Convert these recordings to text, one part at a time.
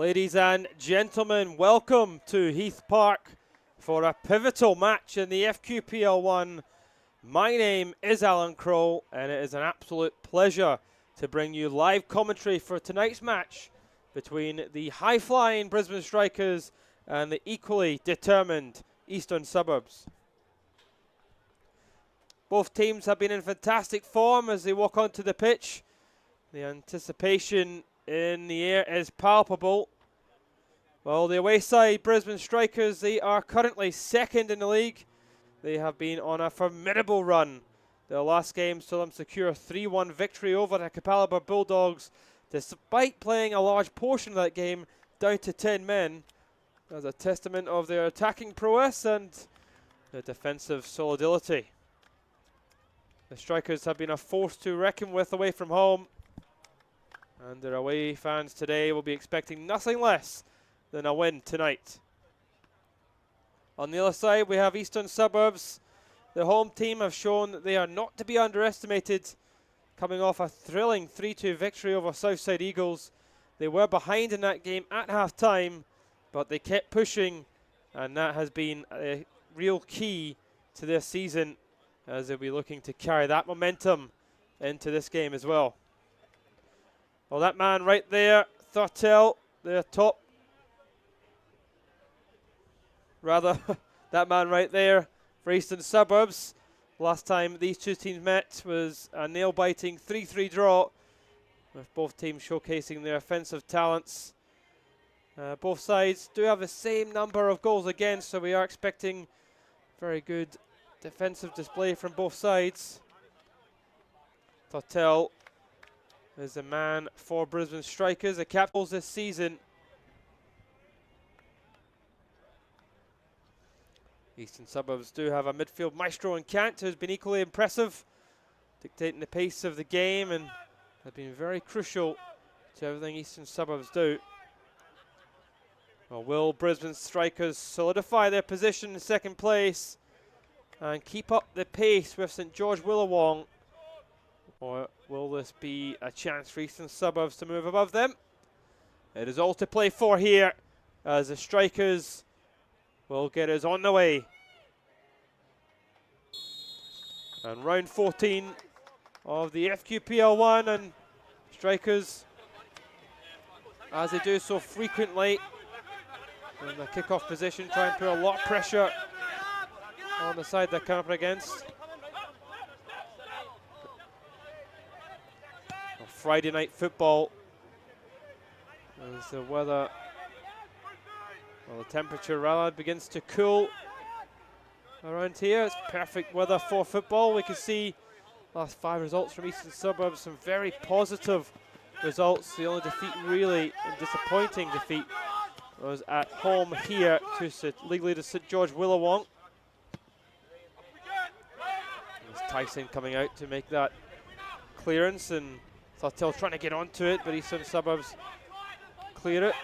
Ladies and gentlemen, welcome to Heath Park for a pivotal match in the FQPL 1. My name is Alan Crow, and it is an absolute pleasure to bring you live commentary for tonight's match between the high-flying Brisbane Strikers and the equally determined Eastern Suburbs. Both teams have been in fantastic form as they walk onto the pitch. The anticipation in the air is palpable. Well, the away side, Brisbane Strikers, they are currently second in the league. They have been on a formidable run. Their last game saw them secure a 3-1 victory over the Capalaba Bulldogs, despite playing a large portion of that game down to 10 men, as a testament of their attacking prowess and their defensive solidity. The Strikers have been a force to reckon with away from home, and their away fans today will be expecting nothing less than a win tonight. On the other side, we have Eastern Suburbs. The home team have shown that they are not to be underestimated, coming off a thrilling 3-2 victory over Southside Eagles. They were behind in that game at half-time, but they kept pushing, and that has been a real key to their season, as they'll be looking to carry that momentum into this game as well. Well, that man right there, Thurtell, their top, that man right there for Eastern Suburbs. Last time these two teams met was a nail-biting 3-3 draw, with both teams showcasing their offensive talents. Both sides do have the same number of goals against, so we are expecting very good defensive display from both sides. Thurtell is the man for Brisbane Strikers, the capitals this season. Eastern Suburbs do have a midfield maestro in Kant, who's been equally impressive, dictating the pace of the game and have been very crucial to everything Eastern Suburbs do. Well, will Brisbane Strikers solidify their position in second place and keep up the pace with St George Willawong, or will this be a chance for Eastern Suburbs to move above them? It is all to play for here, as the Strikers will get us on the way. And round 14 of the FQPL 1, and Strikers, as they do so frequently in the kick-off position, try and put a lot of pressure on the side they're coming up against. Well, Friday night football, as the weather, well, the temperature rather begins to cool around here. It's perfect weather for football. We can see last 5 results from Eastern Suburbs, some very positive results. The only defeat, really, and disappointing defeat, was at home here to legally to St George Willawong. There's Tyson coming out to make that clearance, and Thurtell trying to get onto it, but Eastern Suburbs clear it.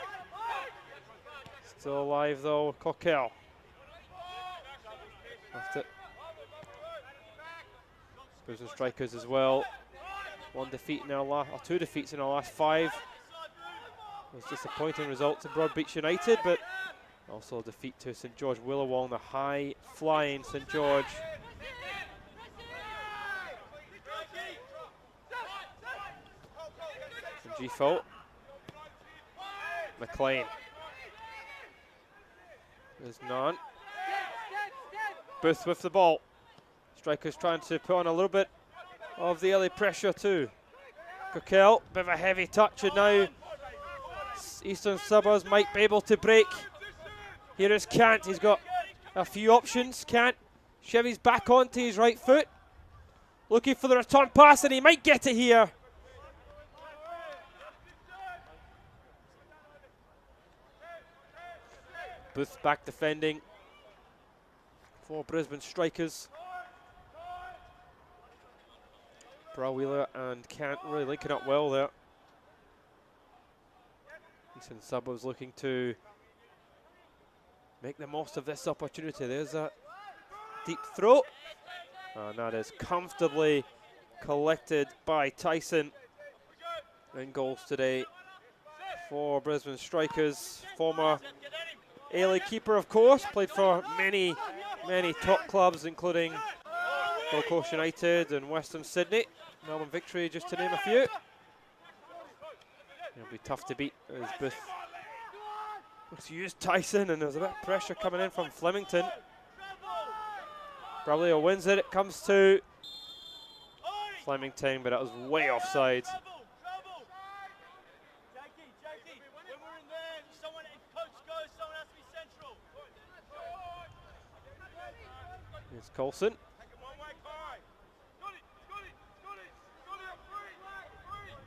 Still alive though, Coquel. Left it. Brisbane Strikers as well. 1 defeat in our last, or 2 defeats in our last 5. It was disappointing result to Broadbeach United, but also a defeat to St George Willawong, the high-flying St George. G-Fault. McLean. There's none. Booth with the ball. Strikers trying to put on a little bit of the early pressure too. Coquel, bit of a heavy touch, and now Eastern Suburbs might be able to break. Here is Kant, he's got a few options. Kant, Chevy's back onto his right foot. Looking for the return pass, and he might get it here. Booth back defending for Brisbane Strikers. Wheeler and Kant really linking up well there. Eastern Suburbs looking to make the most of this opportunity. There's a deep throw, and that is comfortably collected by Tyson. In goals today for Brisbane Strikers. Former A-League keeper, of course, played for many top clubs, including Gold Coast United and Western Sydney. Melbourne Victory, just to name a few. It'll be tough to beat as Booth looks to use Tyson, and there's a bit of pressure coming in from Flemington. Braulio wins it. It comes to Flemington, but that was way offside. Here's Coulson.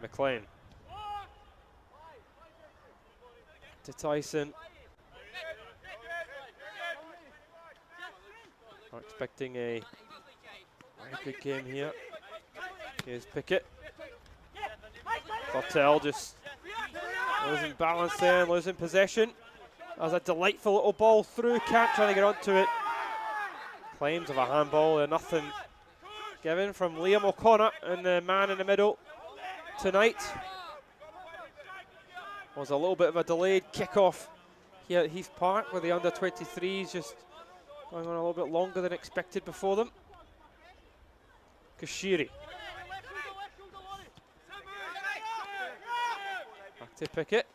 McLean. To Tyson. We're expecting a very good game here. Here's Pickett. Cottel just losing balance there and losing possession. That was a delightful little ball through. Can't trying to get onto it. Claims of a handball there, nothing given from Liam O'Connor, and the man in the middle tonight. Was a little bit of a delayed kickoff here at Heath Park, where the under-23s just going on a little bit longer than expected before them. Kashiri. Back to Pickett.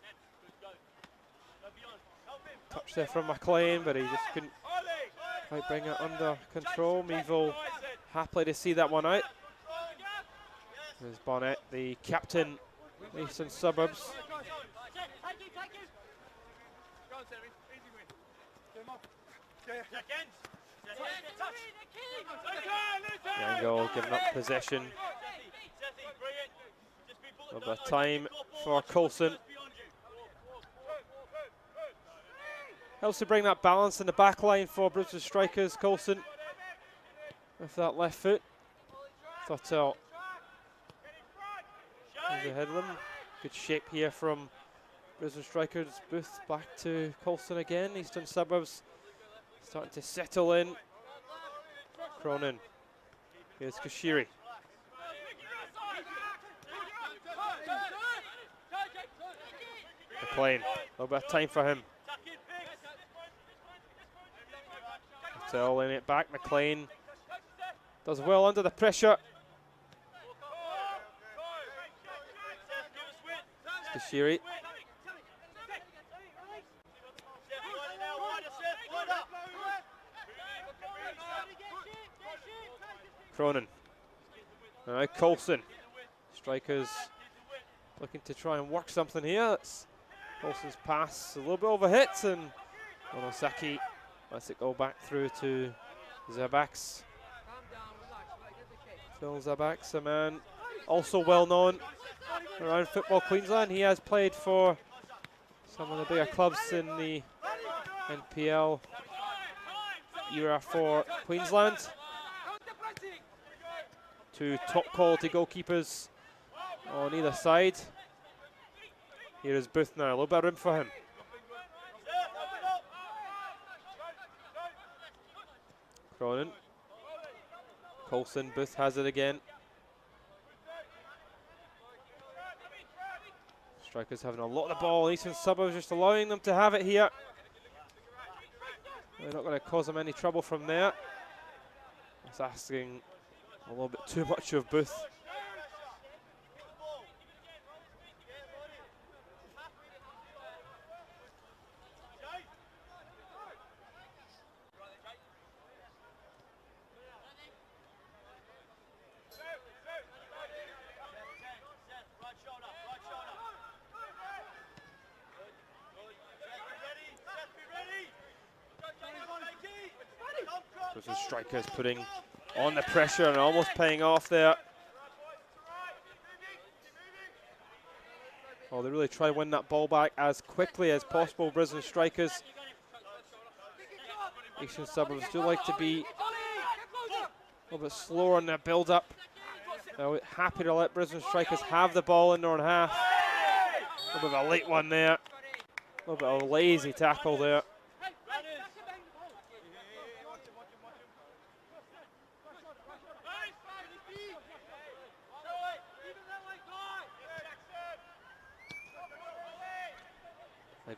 Touch there from McLean, but he just couldn't quite bring it under control. Meeville happy to see that one out. There's Bonnet, the captain, Eastern Suburbs. Yango giving up possession. A little bit of time for Coulson. Helps to bring that balance in the back line for Brisbane Strikers. Coulson with that left foot. Thottel is ahead of them. Good shape here from Brisbane Strikers. Booth back to Coulson again. Eastern Suburbs starting to settle in. Cronin. Here's Kashiri. McLean. A little bit of time for him. Still in it back. McLean does well under the pressure. Kashiri. Cronin. Now Coulson. Strikers looking to try and work something here. That's Coulson's pass a little bit overhit, and Onosaki lets it go back through to Zabax. Phil Zabax, a man also well known around Football Queensland. He has played for some of the bigger clubs in the NPL era for Queensland. Two top quality goalkeepers on either side. Here is Booth now, a little bit of room for him. Cronin. Coulson, Booth has it again. Strikers having a lot of the ball. Eastern Suburbs just allowing them to have it here. They're not going to cause them any trouble from there. It's asking a little bit too much of Booth. The Strikers putting on the pressure and almost paying off there. Oh, they really try to win that ball back as quickly as possible, Brisbane Strikers. Eastern Suburbs do like to be a little bit slower on their build-up. They're happy to let Brisbane Strikers have the ball in their own half. A little bit of a late one there. A little bit of a lazy tackle there.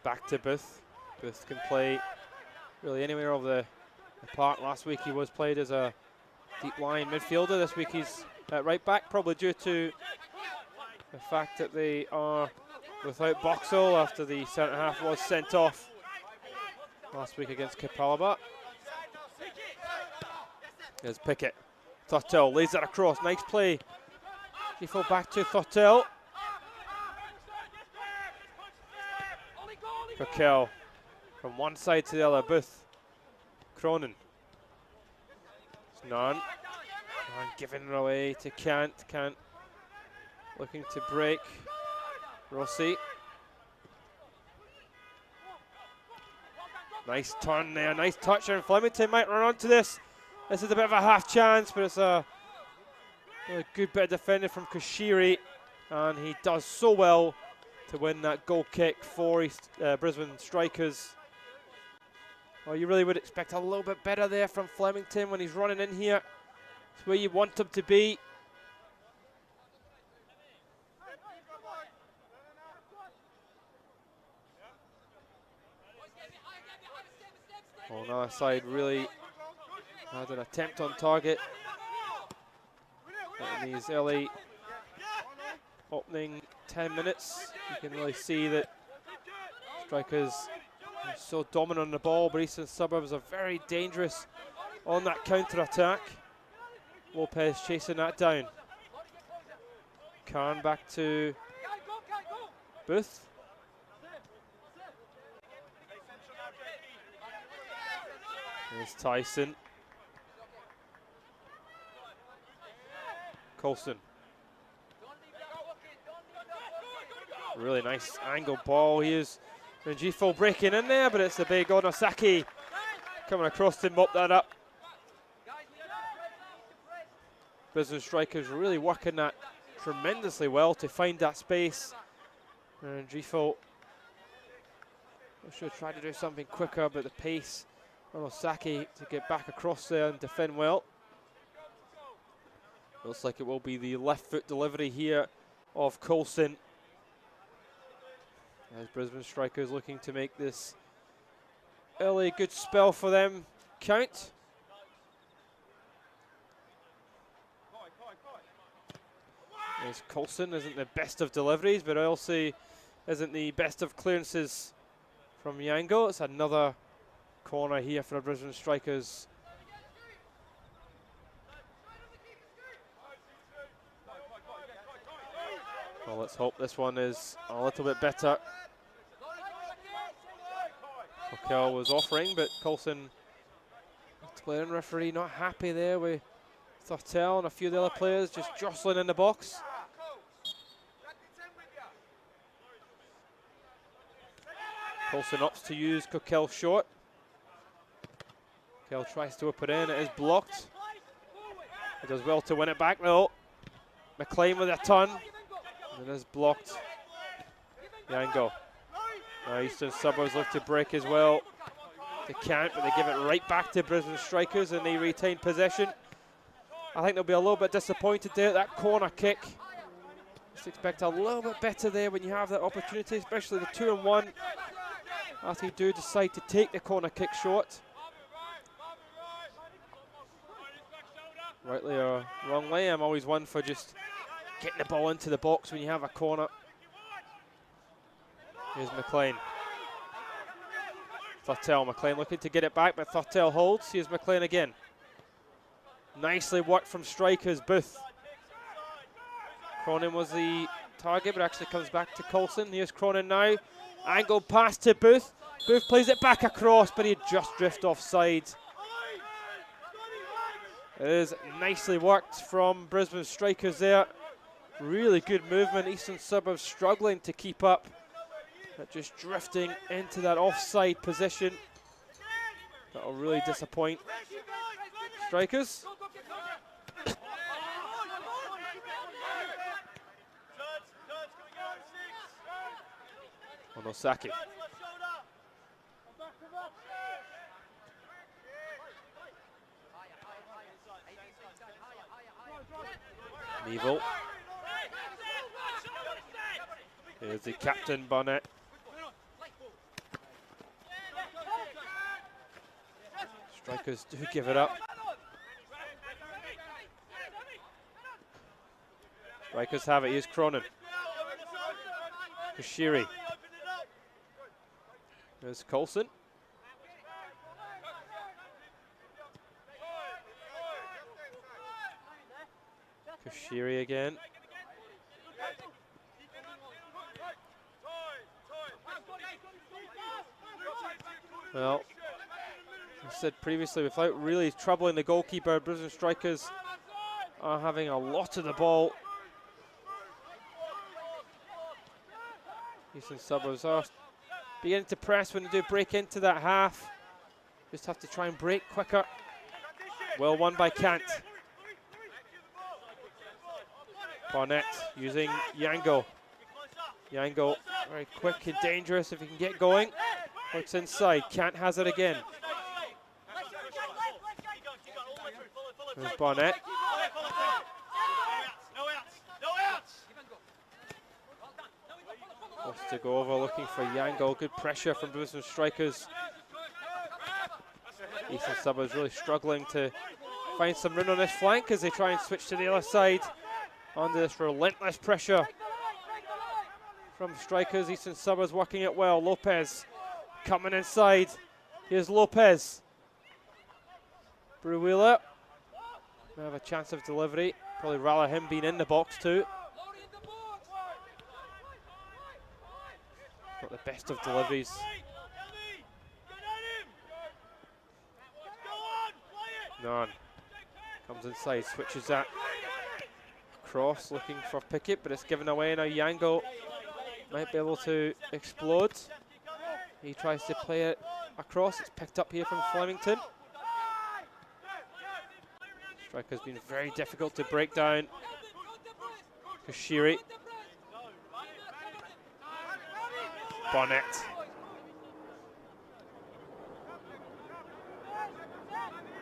Back to Booth. Booth can play really anywhere of the park. Last week he was played as a deep line midfielder. This week he's at right back, probably due to the fact that they are without Boxall after the centre half was sent off last week against Kapalaba. There's Pickett. Thottel lays that across. Nice play. Default back to Thottel. Coquel from one side to the other. Booth. Cronin. It's Narn giving it away to Kant. Kant looking to break. Rossi. Nice turn there, nice touch, and Flemington might run onto this. This is a bit of a half chance, but it's a really good bit of defending from Koshiri, and he does so well to win that goal kick for Brisbane Strikers. Well, you really would expect a little bit better there from Flemington when he's running in here. It's where you want him to be. On the other side, really had an attempt on target in these early opening 10 minutes. You can really see that Strikers are so dominant on the ball, but Eastern Suburbs are very dangerous on that counter-attack. Lopez chasing that down. Khan back to Booth. There's Tyson. Colson. Really nice angle ball. Here's Rengifo breaking in there, but it's the big Onosaki coming across to mop that up. Brisbane Strikers really working that tremendously well to find that space. Rengifo, I should try to do something quicker, but the pace Onosaki to get back across there and defend well. Looks like it will be the left foot delivery here of Coulson. As Brisbane Strikers looking to make this early good spell for them count. As Coulson isn't the best of deliveries, but also isn't the best of clearances from Yango. It's another corner here for the Brisbane Strikers. Well, let's hope this one is a little bit better. Coquel was offering, but Coulson, declaring referee, not happy there with Thottel and a few of the other players just jostling in the box. Coulson opts to use Coquel short. Coquel tries to whip it in, it is blocked. He does well to win it back though. McLean with a ton. And is blocked. Yango. Now Eastern Suburbs look to break as well. They can't, but they give it right back to Brisbane Strikers and they retain possession. I think they'll be a little bit disappointed there at that corner kick. Just expect a little bit better there when you have that opportunity, especially the 2-on-1. After you do decide to take the corner kick short. Rightly or wrongly, I'm always one for just getting the ball into the box when you have a corner. Here's McLean. Thottel, McLean looking to get it back, but Thottel holds. Here's McLean again. Nicely worked from Strikers, Booth. Cronin was the target, but actually comes back to Coulson. Here's Cronin now. Angle pass to Booth. Booth plays it back across, but he just drifted offside. It is nicely worked from Brisbane Strikers there. Really good movement. Eastern Suburbs struggling to keep up. But just drifting into that offside position. That'll really disappoint Strikers. Onosaki. Neville. Here's the captain, Barnett. Strikers do give it up. Strikers have it. Here's Cronin. Kashiri. There's Coulson. Kashiri again. Well, I said previously, without really troubling the goalkeeper, Brisbane Strikers are having a lot of the ball. Eastern Suburbs are beginning to press when they do break into that half. Just have to try and break quicker. Well won by Kant. Barnett using Yango. Yango very quick and dangerous if he can get going. Looks inside. Kant has it again. There's Barnett. Wants to go over looking for Yango. Good pressure from Brisbane Strikers. Eastern Suburbs really struggling to find some room on this flank as they try and switch to the other side under this relentless pressure from Strikers. Eastern Suburbs working it well. Lopez coming inside. Here's Lopez. Bruwheeler. May have a chance of delivery. Probably rather him being in the box too. Not the best of deliveries. None. Comes inside, switches that across, looking for Pickett, but it's given away now. Yango might be able to explode. He tries to play it across. It's picked up here from Flemington. Strike has been very difficult to break down. Kashiri. Barnett.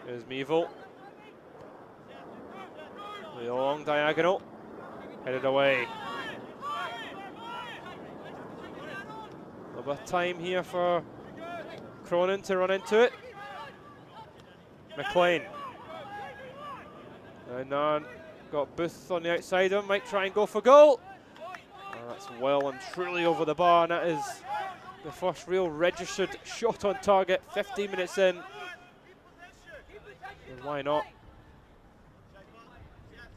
There's Meeville. The long diagonal. Headed away. A little bit of time here for Cronin to run into it. McLean. And now got Booth on the outside of him. Might try and go for goal. That's well and truly over the bar, and that is the first real registered shot on target 15 minutes in. And why not?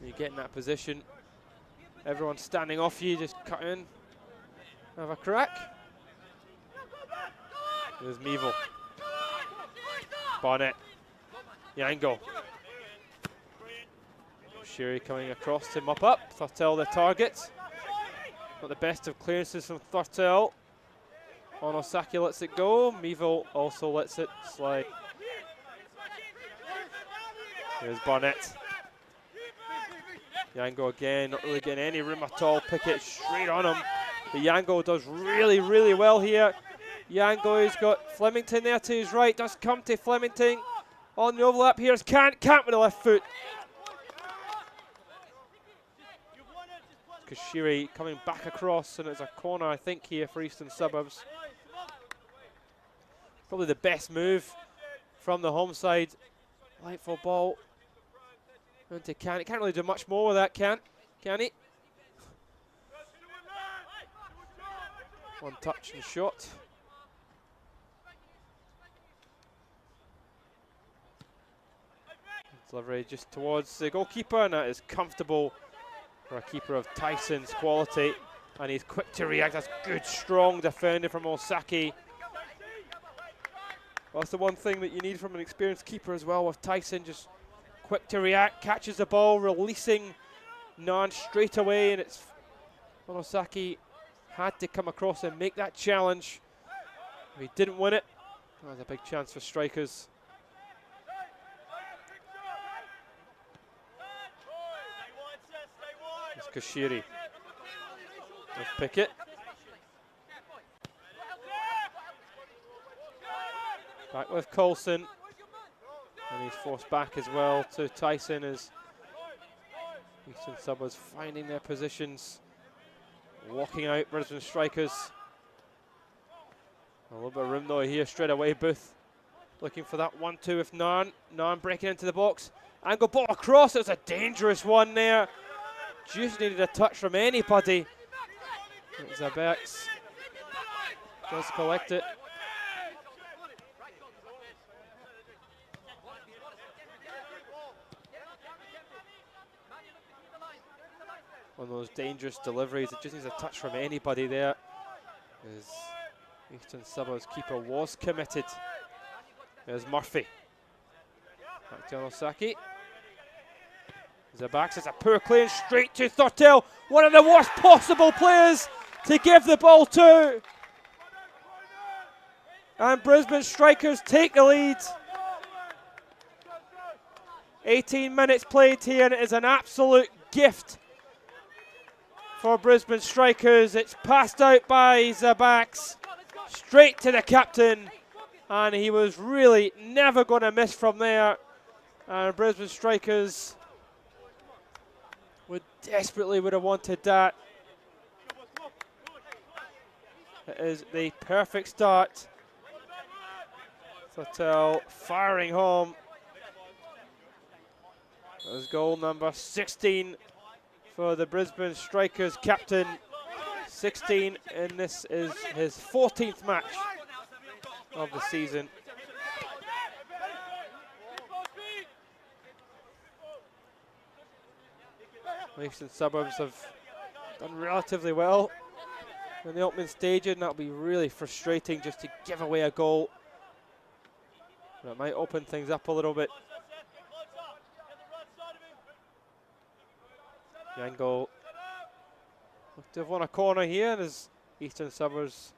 You get in that position, everyone's standing off you, just cut in, have a crack. There's Meeville. Barnett. Yango. Sherry coming across to mop up. Thurtell the target. Not the best of clearances from Thurtell. Onosaki lets it go. Meeville also lets it slide. Here's Barnett. Yango again, not really getting any room at all. Pickett straight on him. But Yango does really, really well here. Yango has got Flemington there to his right. Does come to Flemington on the overlap. Here's Kant. Kant with the left foot. Kashiri coming back across, and it's a corner, I think, here for Eastern Suburbs. Probably the best move from the home side. Lightful ball into Kant. He can't really do much more with that, can he? One touch and shot. Delivery just towards the goalkeeper, and that is comfortable for a keeper of Tyson's quality, and he's quick to react. That's good, strong defender from Osaki. Well, that's the one thing that you need from an experienced keeper as well, with Tyson just quick to react, catches the ball, releasing Nan straight away, and it's Osaki had to come across and make that challenge. If he didn't win it, that was a big chance for Strikers. Kashiri. With Pickett. Back with Coulson. And he's forced back as well to Tyson as Eastern Suburbs finding their positions. Walking out Brisbane Strikers. A little bit of room though here straight away. Booth Looking for that 1-2 with Narn. Narn breaking into the box. Angle ball across. It was a dangerous one there. Just needed a touch from anybody. Zabex does collect it. One of those dangerous deliveries. It just needs a touch from anybody there. As Eastern Suburbs keeper was committed. There's Murphy. Back to Onosaki. Zabax, it's a poor clean straight to Thurtell. One of the worst possible players to give the ball to. And Brisbane Strikers take the lead. 18 minutes played here, and it is an absolute gift for Brisbane Strikers. It's passed out by Zabax, straight to the captain, and he was really never going to miss from there. And Brisbane Strikers desperately would have wanted that. It is the perfect start. Thurtell firing home. That was goal number 16 for the Brisbane Strikers captain. 16, and this is his 14th match of the season. Eastern Suburbs have done relatively well in the opening stage, and that'll be really frustrating just to give away a goal. That might open things up a little bit. Yango look to have won a corner here, and as Eastern Suburbs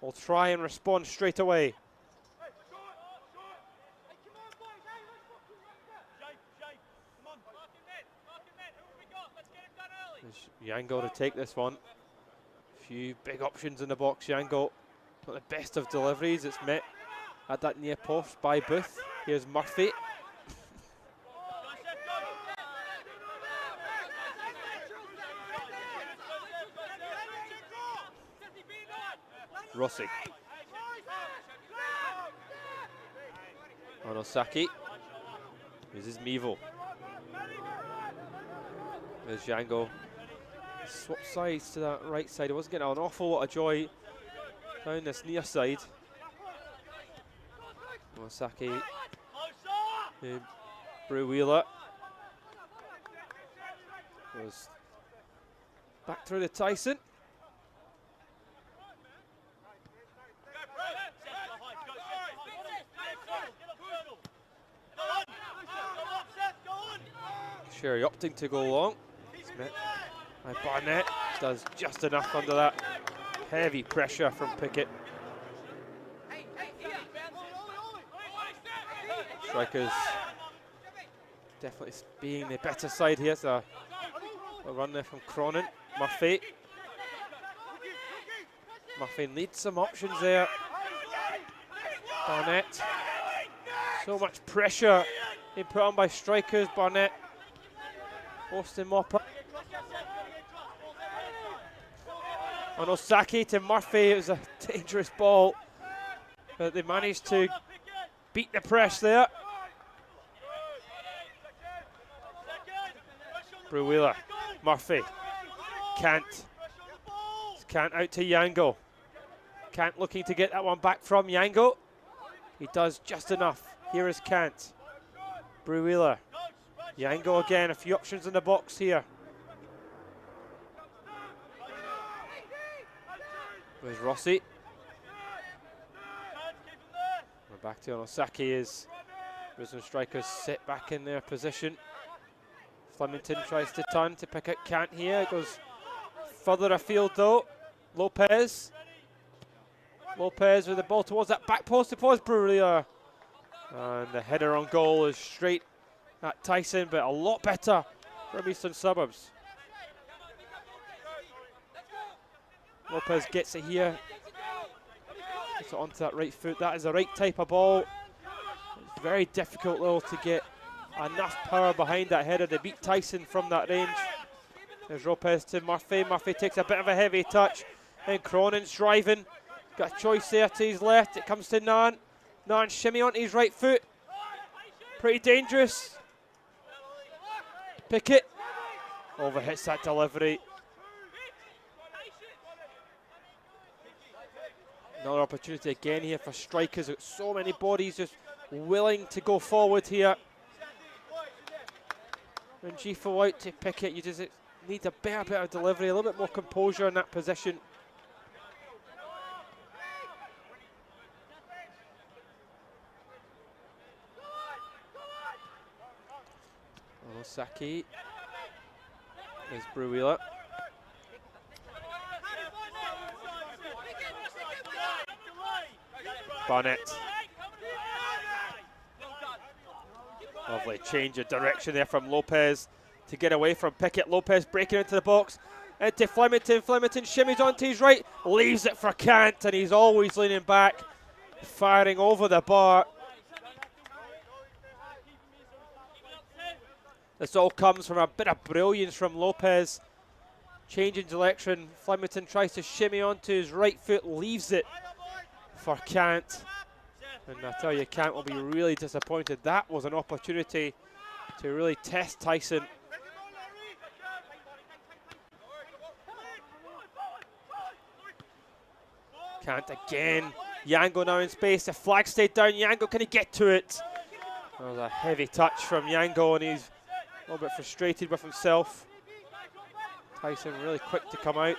will try and respond straight away. Yango to take this one. Few big options in the box. Yango, not the best of deliveries. It's met at that near post by Booth. Here's Murphy. Rossi. Onosaki. This is Mevo. There's Yango. Swap sides to that right side. It wasn't getting an awful lot of joy down this near side. Onosaki. Brew Wheeler. Goes back through to Tyson. Sherry opting to go long. Smith. by Barnett, does just enough under that heavy pressure from Pickett. Strikers definitely being the better side here. So a run there from Cronin. Murphy needs some options there. Barnett. So much pressure being put on by strikers. Barnett forced him up. Onosaki to Murphy. It was a dangerous ball, but they managed to beat the press there. Brew-Wheeler, Murphy, Kant out to Yango. Kant looking to get that one back from Yango. He does just enough. Here is Kant. Brew-Wheeler, Yango again, a few options in the box here. There's Rossi. We're back to Onosaki as Brisbane strikers sit back in their position. Flemington tries to turn to pick out Kant here. It goes further afield though. Lopez with the ball towards that back post. It was Brewer. And the header on goal is straight at Tyson, but a lot better from Eastern Suburbs. Lopez gets it here. Gets it onto that right foot. That is the right type of ball. It's very difficult though to get enough power behind that header to beat Tyson from that range. There's Lopez to Murphy. Murphy takes a bit of a heavy touch. And Cronin's driving. Got a choice there to his left. It comes to Nan. Nan shimmy onto his right foot. Pretty dangerous. Pickett overhits that delivery. Another opportunity again here for strikers. So many bodies just willing to go forward here. When G4 out to Pickett, you just need a better bit of delivery, a little bit more composure in that position. Saki. There's Bruwheeler. Barnett. Lovely change of direction there from Lopez to get away from Pickett. Lopez breaking into the box. Into Flemington. Flemington shimmies onto his right. Leaves it for Kant, and he's always leaning back. Firing over the bar. This all comes from a bit of brilliance from Lopez. Changing direction. Flemington tries to shimmy onto his right foot. Leaves it for Kant. And I tell you, Kant will be really disappointed. That was an opportunity to really test Tyson. Kant again. Yango now in space. The flag stayed down. Yango, can he get to it? That was a heavy touch from Yango, and he's a little bit frustrated with himself. Tyson really quick to come out.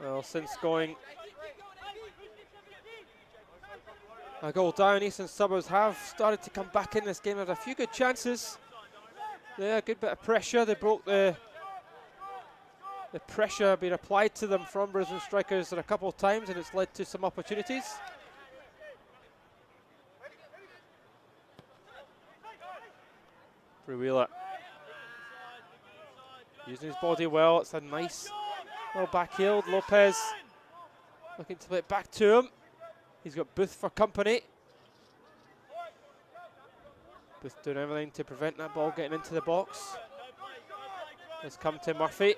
Well, since going a goal down, Eastern Suburbs have started to come back in this game. Had a few good chances. Yeah, a good bit of pressure. They broke the pressure being applied to them from Brisbane strikers a couple of times, and it's led to some opportunities. Bruwheeler using his body well. It's a nice little backheel. Lopez looking to play it back to him. He's got Booth for company. Booth doing everything to prevent that ball getting into the box. Let's come to Murphy.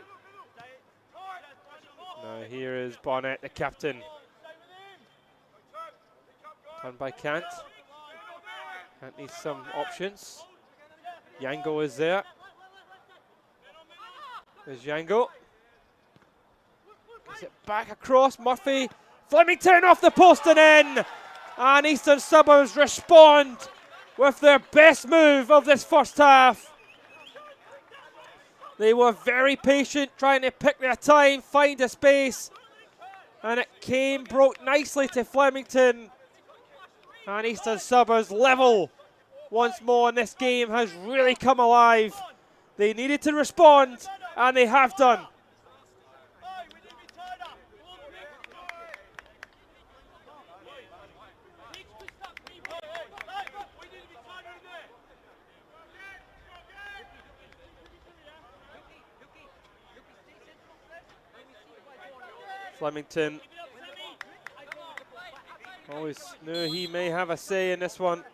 Now here is Barnett, the captain. Done by Kant. Kant needs some options. Yango is there. There's Yango. Gets it back across. Murphy. Flemington off the post and in. And Eastern Suburbs respond with their best move of this first half. They were very patient, trying to pick their time, find a space. And it broke nicely to Flemington. And Eastern Suburbs level once more, and this game has really come alive. They needed to respond, and they have done. Flemington always knew he may have a say in this one.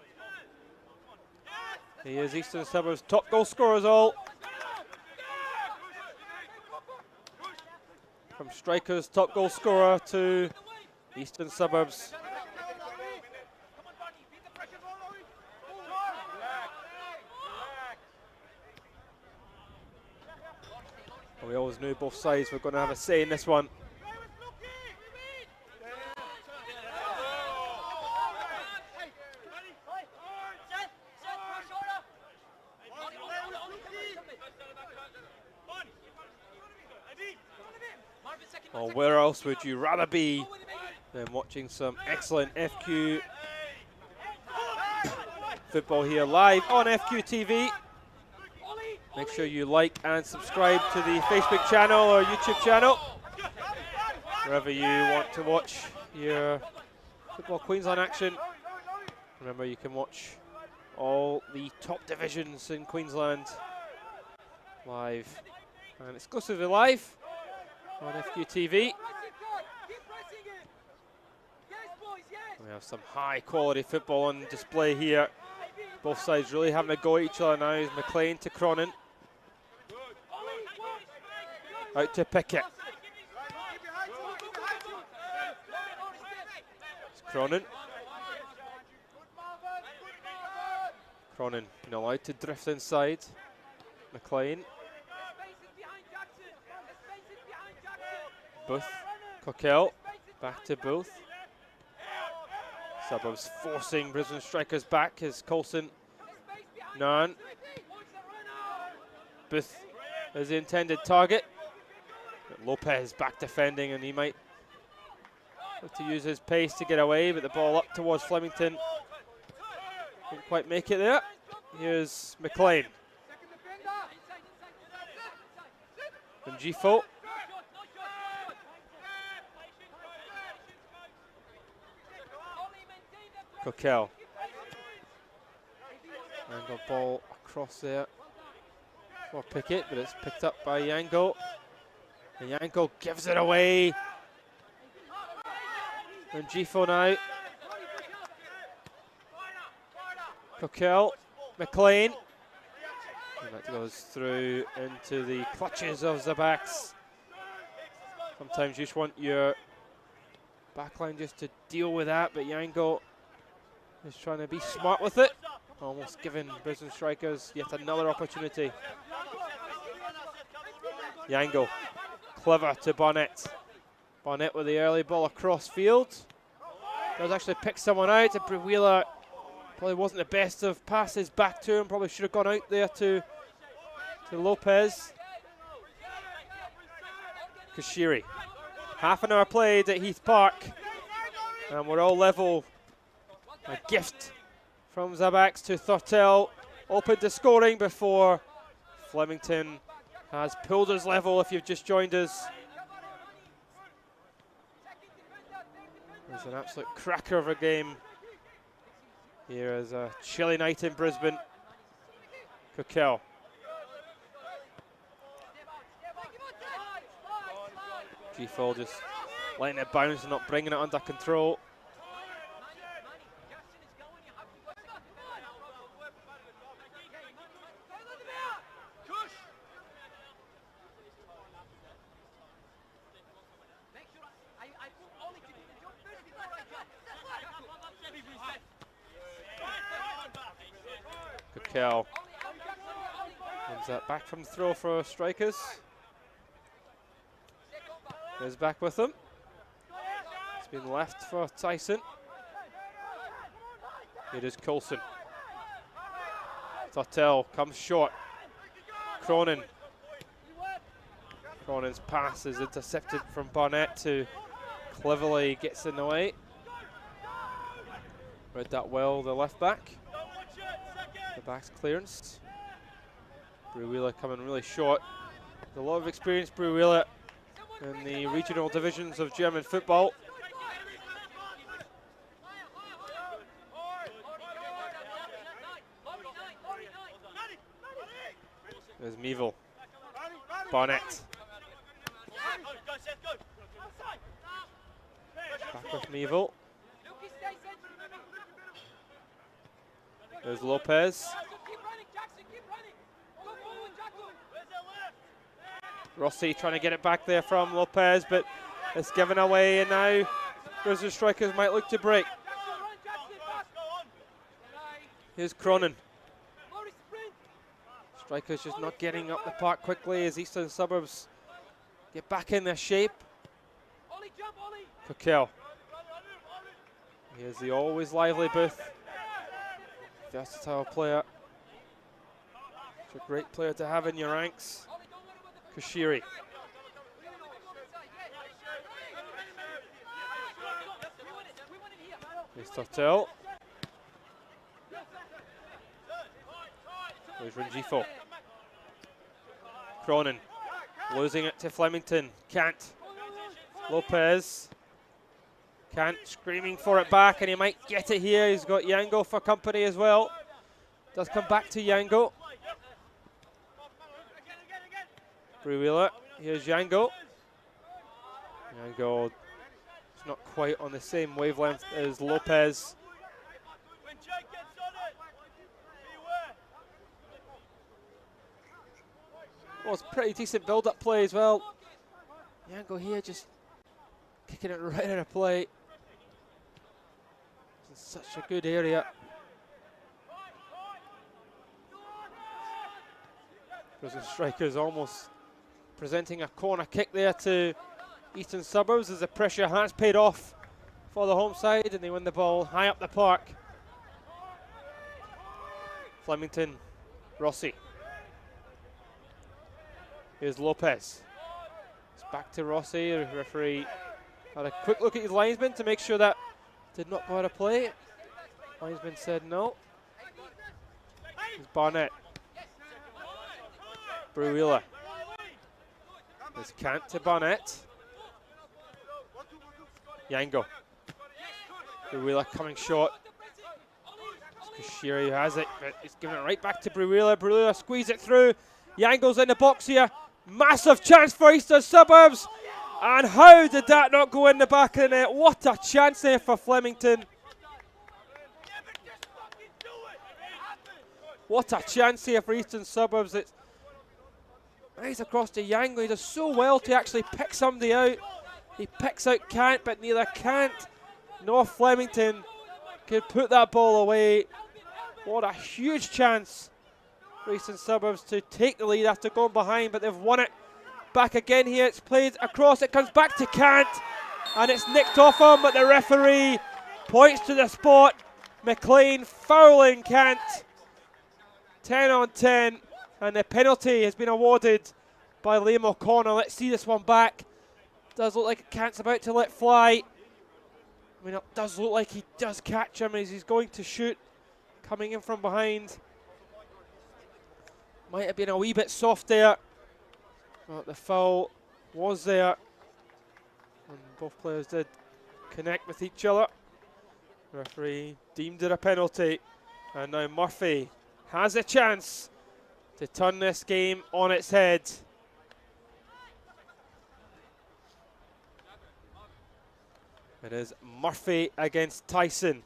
He is Eastern Suburbs' top goal scorers all. From strikers, top goal scorer to Eastern Suburbs. We always knew both sides were going to have a say in this one. Well, where else would you rather be than watching some excellent FQ football here live on FQ TV? Make sure you like and subscribe to the Facebook channel or YouTube channel, wherever you want to watch your Football Queensland action. Remember, you can watch all the top divisions in Queensland live and exclusively live on FQ TV. We have some high quality football on display here. Both sides really having a go at each other now. Is McLean to Cronin. Out to Pickett. It's Cronin. Cronin being allowed to drift inside. McLean. Booth. Coquel. Back to Booth. Suburbs forcing Brisbane strikers back as Coulson. Nairn. Booth is the intended target. But Lopez back defending, and he might have to use his pace to get away, but the ball up towards Flemington. Didn't quite make it there. Here's McLean. From Gifo. Coquel. Angle ball across there for Pickett, but it's picked up by Yango. And Yango gives it away. And Gifo now. Coquel. McLean. And that goes through into the clutches of Zabaks. Sometimes you just want your backline just to deal with that, but Yango is trying to be smart with it. Almost giving Brisbane strikers yet another opportunity. Yango, clever to Barnett. Barnett with the early ball across field. Does actually pick someone out. And Wheeler probably wasn't the best of passes back to him. Probably should have gone out there to Lopez. Kashiri. Half an hour played at Heath Park. And we're all level. A gift from Zabaks to Thurtell. Open to scoring before Flemington has pulled us level if you've just joined us. It's an absolute cracker of a game here as a chilly night in Brisbane. Coquel. Gifo just letting it bounce and not bringing it under control. Coquel wins that back from the throw for strikers. Goes back with them. It's been left for Tyson. It is Coulson. Thurtell comes short. Cronin. Cronin's pass is intercepted from Barnett, who cleverly gets in the way. Read that well, the left back. The back's clearance. Brew-Wheeler coming really short. There's a lot of experience, Brew-Wheeler, in the regional divisions of German football. There's Meeville. Barnett. Back with Meeville. There's Lopez. Rossi trying to get it back there from Lopez, but it's given away, and now Brisbane strikers might look to break. Here's Cronin. Strikers just not getting up the park quickly as Eastern Suburbs get back in their shape. Coquel. Here's the always lively Booth. Versatile player. It's a great player to have in your ranks. Kashiri. Here's Thurtell. There's Rengifo. Cronin losing it to Flemington. Can't. Lopez. Can't, screaming for it back, and he might get it here. He's got Yango for company as well. Does come back to Yango. Brew-Wheeler. Here's Yango. Yango is not quite on the same wavelength as Lopez. Well, it's pretty decent build-up play as well. Yango here just kicking it right in a play. It's in such a good area. Brisbane Strikers almost presenting a corner kick there to Eastern Suburbs as the pressure has paid off for the home side, and they win the ball high up the park. Flemington, Rossi. Here's Lopez. It's back to Rossi. The referee had a quick look at his linesman to make sure that did not go out of play. Linesman said no. Here's Barnett. Bruila. There's Kant to Barnett. Yango. Bruila coming short. Kashiri has it, but he's giving it right back to Bruila. Bruila squeeze it through. Yango's in the box here. Massive chance for Eastern Suburbs. And how did that not go in the back of the net? What a chance there for Flemington. What a chance here for Eastern Suburbs. It's nice across to Yango. He does so well to actually pick somebody out. He picks out Kant, but neither Kant nor Flemington could put that ball away. What a huge chance for Eastern Suburbs to take the lead after going behind, but they've won it. Back again here, it's played across, it comes back to Kant, and it's nicked off him, but the referee points to the spot. McLean fouling Kant. 10 on 10, and the penalty has been awarded by Liam O'Connor. Let's see this one back. Does look like Kant's about to let fly. I mean, it does look like he does catch him as he's going to shoot. Coming in from behind. Might have been a wee bit soft there. But the foul was there. And both players did connect with each other. The referee deemed it a penalty. And now Murphy has a chance to turn this game on its head. It is Murphy against Tyson.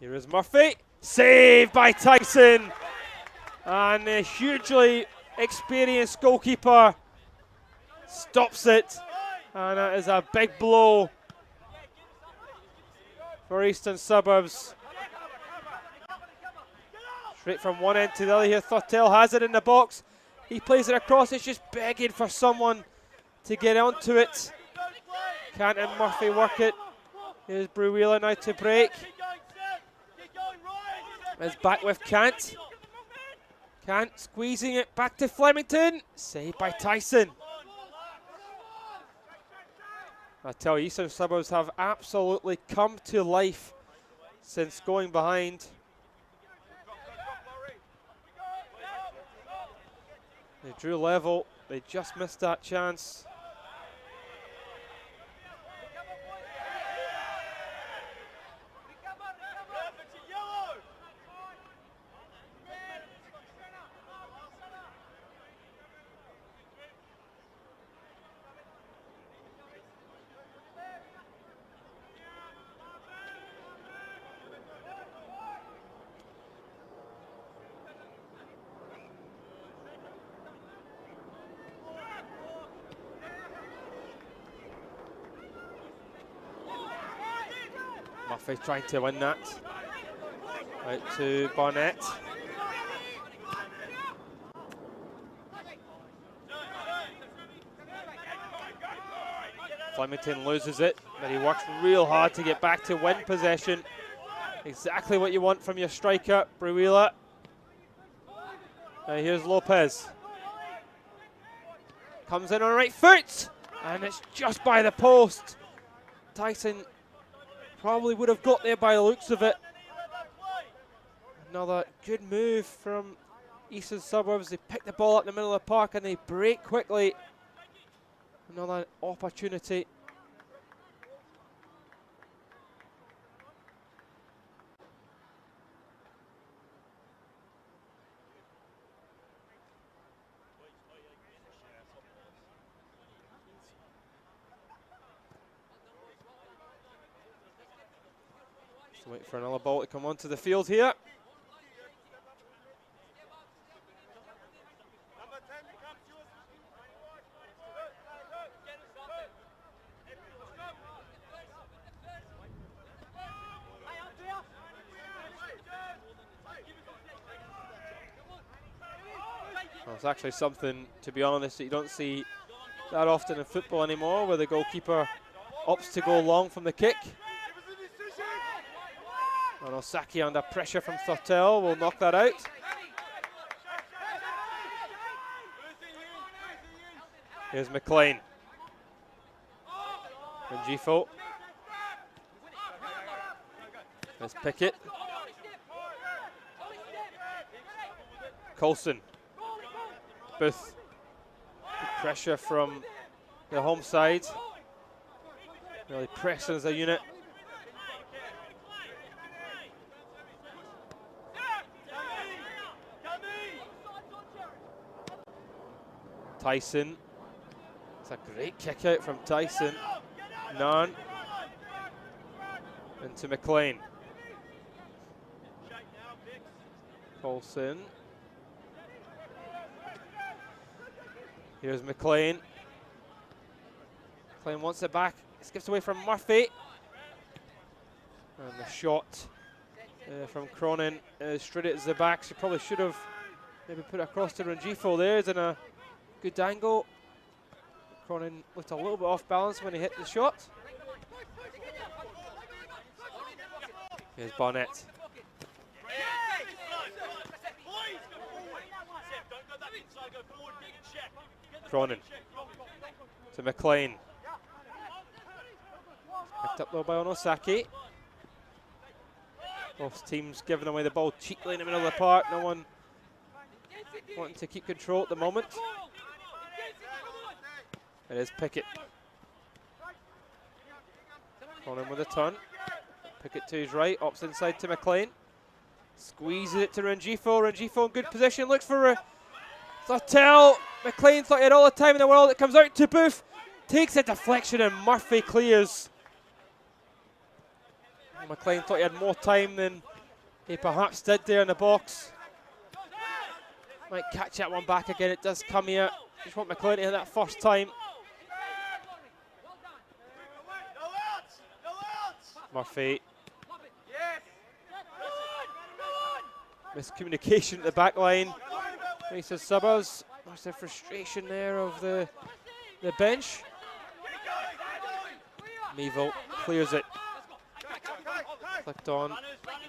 Here is Murphy. Saved by Tyson. And a hugely experienced goalkeeper stops it. And that is a big blow for Eastern Suburbs. Straight from one end to the other here. Thurtell has it in the box. He plays it across. It's just begging for someone to get onto it. Kant and Murphy work it. Here's Bruila now to break. It's back with Kant. Kant squeezing it back to Flemington. Saved by Tyson. I tell you, Eastern Suburbs have absolutely come to life since going behind. They drew level. They just missed that chance. Murphy trying to win that. Out to Barnett. Flemington loses it, but he works real hard to get back to win possession. Exactly what you want from your striker, Bruila. Now here's Lopez. Comes in on right foot, and it's just by the post. Tyson probably would have got there by the looks of it. Another good move from Eastern Suburbs. They pick the ball up in the middle of the park and they break quickly. Another opportunity. Just wait for another ball to come onto the field here. It's actually something, to be honest, that you don't see that often in football anymore, where the goalkeeper opts to go long from the kick. And Osaki, under pressure from Thottel, will knock that out. Here's McLean. And Gifo. There's Pickett. Coulson. Booth. Good pressure from the home side. Really pressing as a unit. Tyson. It's a great kick out from Tyson. None. Into McLean. Coulson. Here's McLean. McLean wants it back. Skips away from Murphy. And the shot from Cronin straight at the back. She probably should have maybe put it across to Rangifo there. It's in a good angle. Cronin looked a little bit off balance when he hit the shot. Here's Barnett. Cronin to McLean. Picked up though by Onosaki. Both teams giving away the ball cheaply in the middle of the park. No one wanting to keep control at the moment. It is Pickett. Cronin with a turn. Pickett to his right, opts inside to McLean. Squeezes it to Rangifo. Rangifo in good position, looks for Thottel. McLean thought he had all the time in the world. It comes out to Booth. Takes a deflection and Murphy clears. McLean thought he had more time than he perhaps did there in the box. Might catch that one back again. It does come here. Just want McLean to hit that first time. Murphy. Miscommunication at the back line. He says Suburbs. There's the frustration there of the bench. Meeville clears it. Flicked on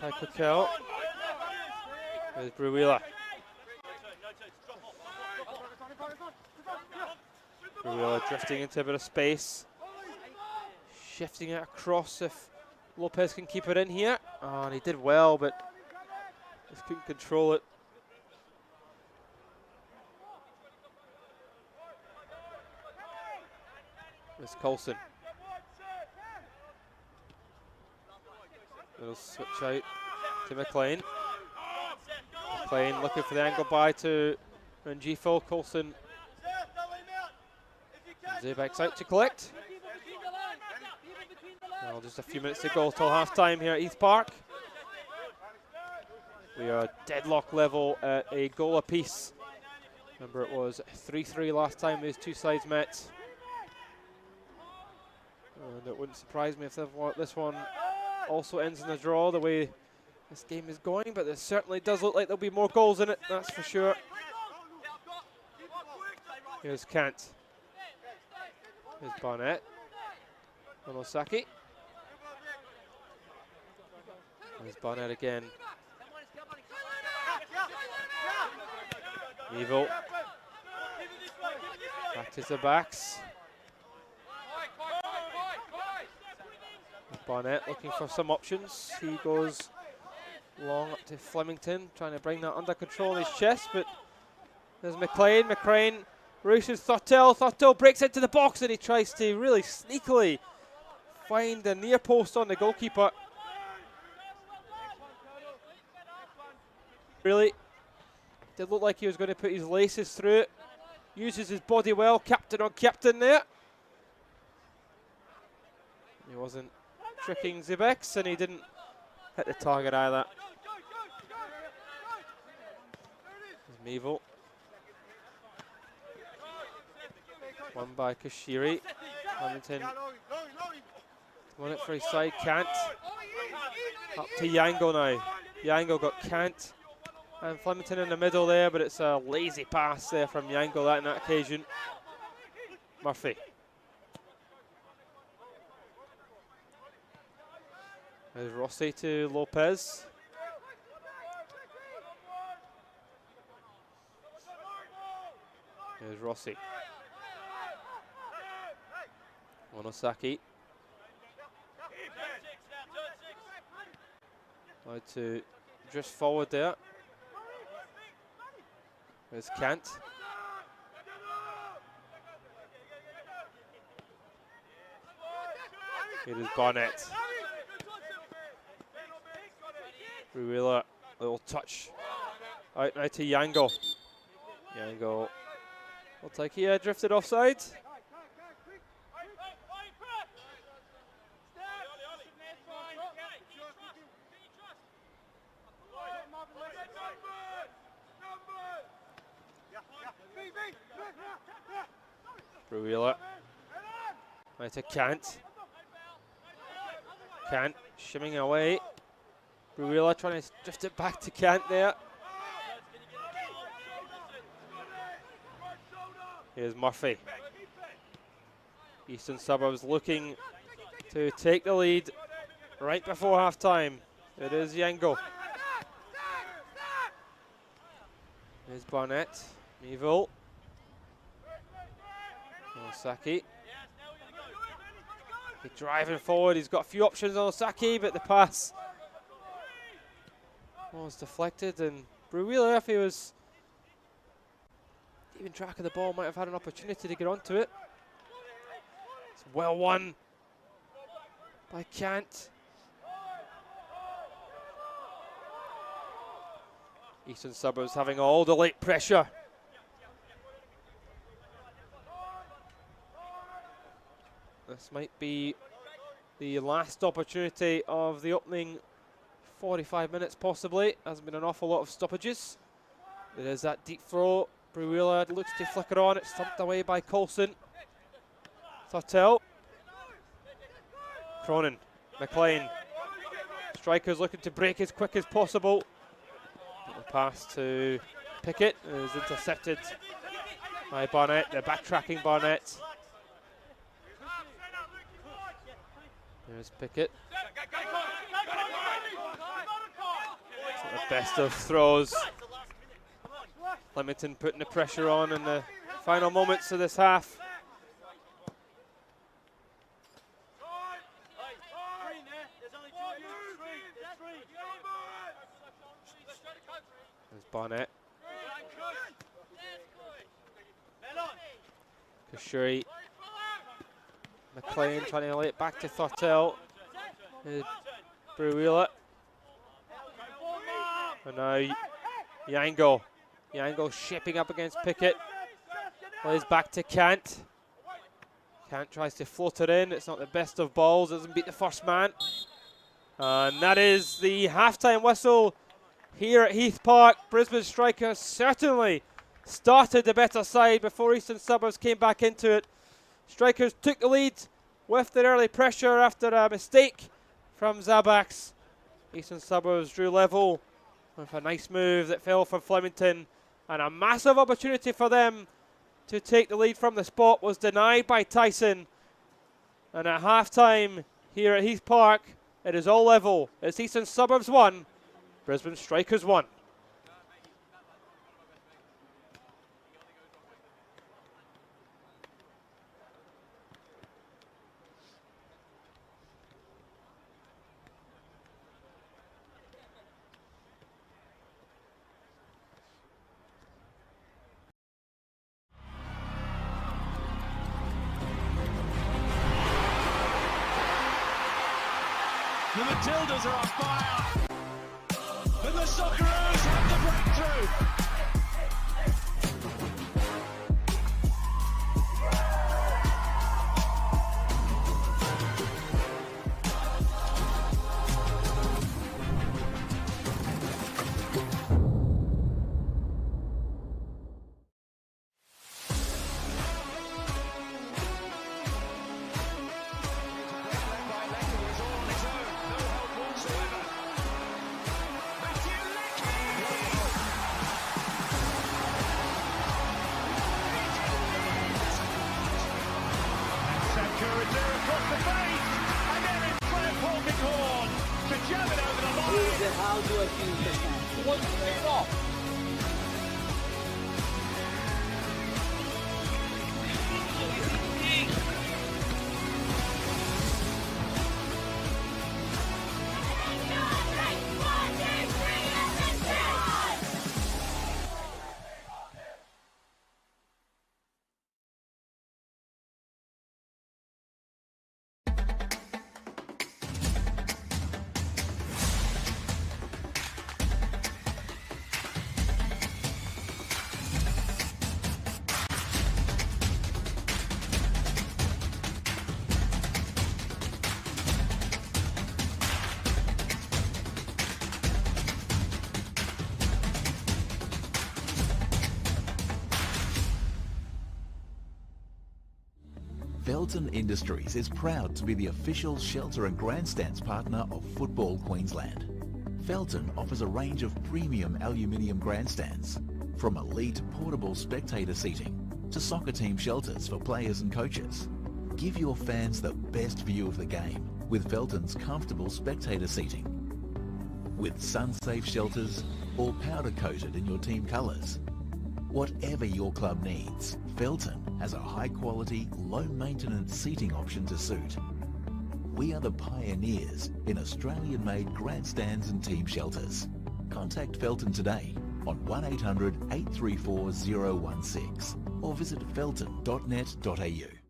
by FQPL. There's Bruila. Bruila drifting into a bit of space. Shifting it across if Lopez can keep it in here. Oh, and he did well, but just couldn't control it. It's Coulson. Little switch out to McLean. McLean looking for the angle by to Rangifo. Coulson. Zebek's out to collect. Well, just a few minutes to go till half time here at Heath Park. We are deadlock level at a goal apiece. Remember, it was 3-3 last time these two sides met. And it wouldn't surprise me if this one also ends in a draw the way this game is going, but it certainly does look like there'll be more goals in it, that's for sure. Here's Kant. Here's Barnett. Onosaki. There's Barnett again. Evil. Back to the backs. Barnett looking for some options. He goes long up to Flemington, trying to bring that under control in his chest, but there's McLean. McLean rushes Thottel. Thottel breaks into the box and he tries to really sneakily find the near post on the goalkeeper. Really did look like he was going to put his laces through it. Uses his body well, captain on captain there. He wasn't tricking Zebex and he didn't hit the target either. There's Meeville. One by Kashiri. Hamilton won it for his side. Kant. Up to Yango now. Yango got Kant. And Flemington in the middle there, but it's a lazy pass there from Yango on that occasion. Murphy. There's Rossi to Lopez. There's Rossi. Onosaki. Allowed to drift forward there. There's Kant. Here is Barnett. Ruila, little touch. Out now to Yango. Yango looks like he drifted offside. Ruila. Now to Kant. Kant shimming away. Ruila trying to drift it back to Kant there. Here's Murphy. Eastern Suburbs looking to take the lead right before half time. It is Yango. Here's Barnett. Neville. Osaki. He's driving forward. He's got a few options on Osaki, but the pass was deflected. And Bruwila, if he was keeping track of the ball, might have had an opportunity to get onto it. It's well won by Kant. Eastern Suburbs having all the late pressure. This might be the last opportunity of the opening 45 minutes, possibly. Hasn't been an awful lot of stoppages. There is that deep throw. Bruwila looks to flicker on. It's thumped away by Coulson. Thurtell. Cronin. McLean. Strikers looking to break as quick as possible. The pass to Pickett is intercepted by Barnett. They're backtracking Barnett. There's Pickett. The best of throws. Flemington putting the pressure on in the final moments of this half. There's Barnett. Kashuri. McLean trying to lay it back to Thurtell. Bruwila. And now Yango. Yango shipping up against Pickett. Plays back to Kant. Kant tries to float it in. It's not the best of balls. Doesn't beat the first man. And that is the halftime whistle here at Heath Park. Brisbane Strikers certainly started the better side before Eastern Suburbs came back into it. Strikers took the lead with their early pressure after a mistake from Zabax. Eastern Suburbs drew level with a nice move that fell from Flemington, and a massive opportunity for them to take the lead from the spot was denied by Tyson. And at half-time here at Heath Park, it is all level. It's Eastern Suburbs 1, Brisbane Strikers 1. The Matildas are on fire, and the Socceroos have the breakthrough. Brazil across the face, and then it's Claire Polkinghorne to jam it over the line. How do I feel this time? One straight off. Felton Industries is proud to be the official shelter and grandstands partner of Football Queensland. Felton offers a range of premium aluminium grandstands, from elite portable spectator seating to soccer team shelters for players and coaches. Give your fans the best view of the game with Felton's comfortable spectator seating. With sun-safe shelters, all powder-coated in your team colours. Whatever your club needs, Felton has a high-quality, low-maintenance seating option to suit. We are the pioneers in Australian-made grandstands and team shelters. Contact Felton today on 1800 834 016 or visit felton.net.au.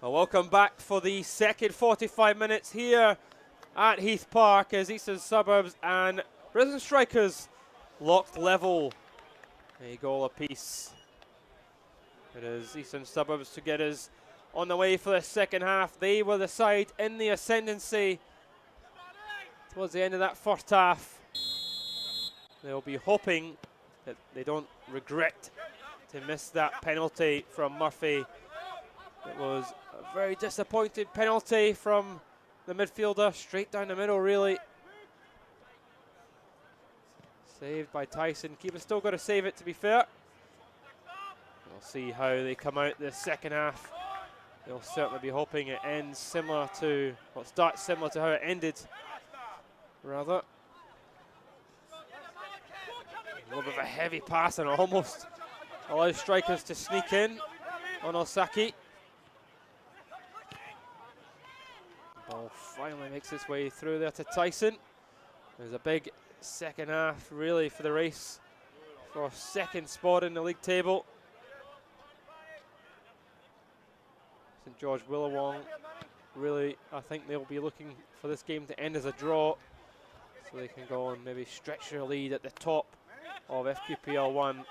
Well, welcome back for the second 45 minutes here at Heath Park as Eastern Suburbs and Brisbane Strikers locked level. A goal apiece. It is Eastern Suburbs to get us on the way for the second half. They were the side in the ascendancy towards the end of that first half. They'll be hoping that they don't regret to miss that penalty from Murphy. It was a very disappointing penalty from the midfielder, straight down the middle really. Saved by Tyson. Keeper's still got to save it, to be fair. We'll see how they come out the second half. They'll certainly be hoping it ends similar to, well, it starts similar to how it ended, rather. A little bit of a heavy pass and almost allows strikers to sneak in on Osaki. Ball finally makes its way through there to Tyson. There's a big second half really for the race for second spot in the league table. St George Willawong, really, I think they'll be looking for this game to end as a draw so they can go and maybe stretch their lead at the top of FQPL 1.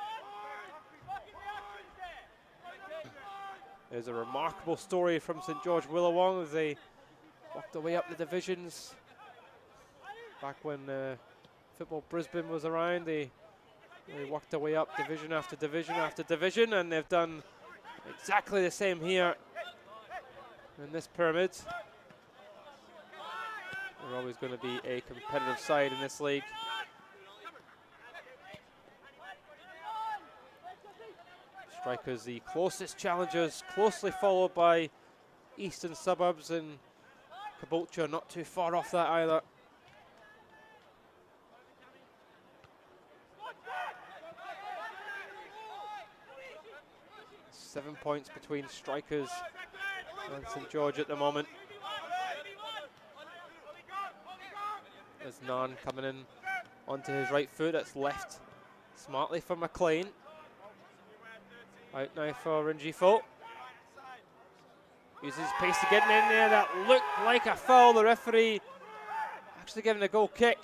There's a remarkable story from St George Willawong as they walked their way up the divisions. Back when Football Brisbane was around, they worked their way up division after division after division, and they've done exactly the same here in this pyramid. They're always going to be a competitive side in this league. Strikers the closest challengers, closely followed by Eastern Suburbs, and Caboolture not too far off that either. Seven points between Strikers and St George at the moment. There's Nan coming in onto his right foot. That's left smartly for McLean. Out now for Rengifo. Uses his pace to get in there. That looked like a foul. The referee actually giving a goal kick.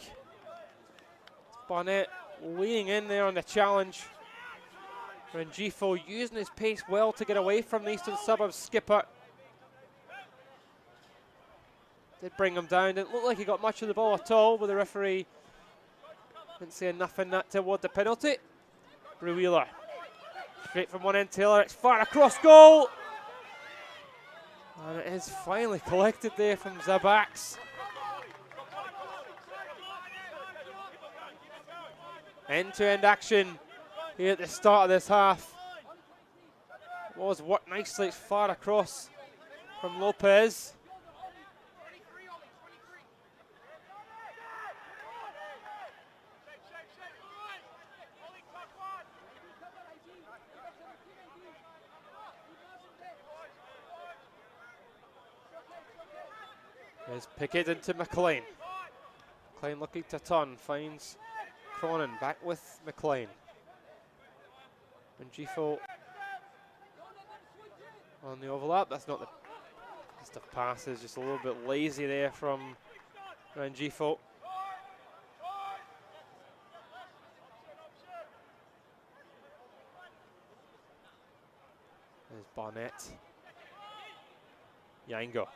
Barnett leaning in there on the challenge. Rengifo using his pace well to get away from the Eastern Suburbs skipper. Did bring him down. Didn't look like he got much of the ball at all, but the referee didn't say enough in that toward the penalty. Bruwheeler. Straight from one end, Taylor. It's far across goal. And it is finally collected there from Zabax. End-to-end action here at the start of this half. Was worked nicely. It's far across from Lopez. There's Pickett into McLean. McLean looking to turn, finds Cronin, back with McLean. Rengifo on the overlap. That's not the best of passes, just a little bit lazy there from Rengifo. There's Barnett. Yango.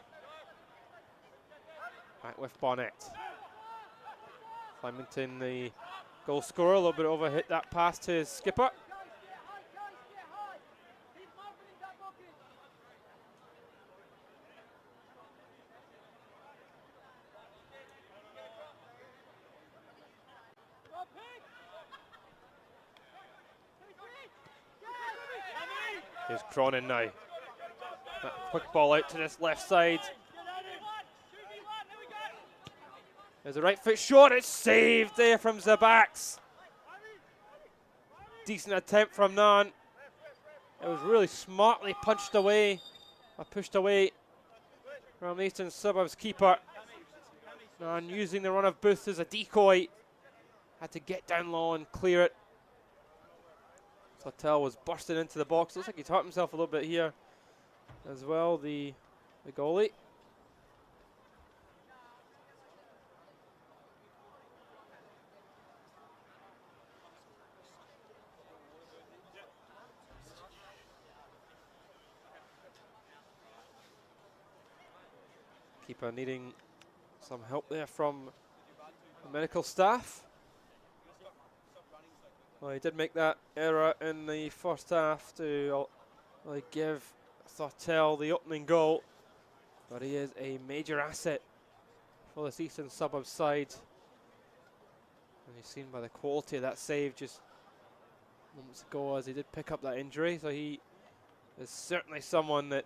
Back with Barnett. Flemington, the goal scorer, a little bit overhit that pass to his skipper. Here's Cronin now. That quick ball out to this left side. There's a right foot shot. It's saved there from Zabax. Decent attempt from Nan. It was really smartly punched away, or pushed away from the Eastern Suburbs keeper. Nan using the run of Booth as a decoy. Had to get down low and clear it. Sotell was bursting into the box. Looks like he's hurt himself a little bit here as well, the goalie. Keeper needing some help there from the medical staff. Well, he did make that error in the first half to give Thortel the opening goal, but he is a major asset for this Eastern Suburbs side. And you've seen by the quality of that save, just moments ago, as he did pick up that injury, so he is certainly someone that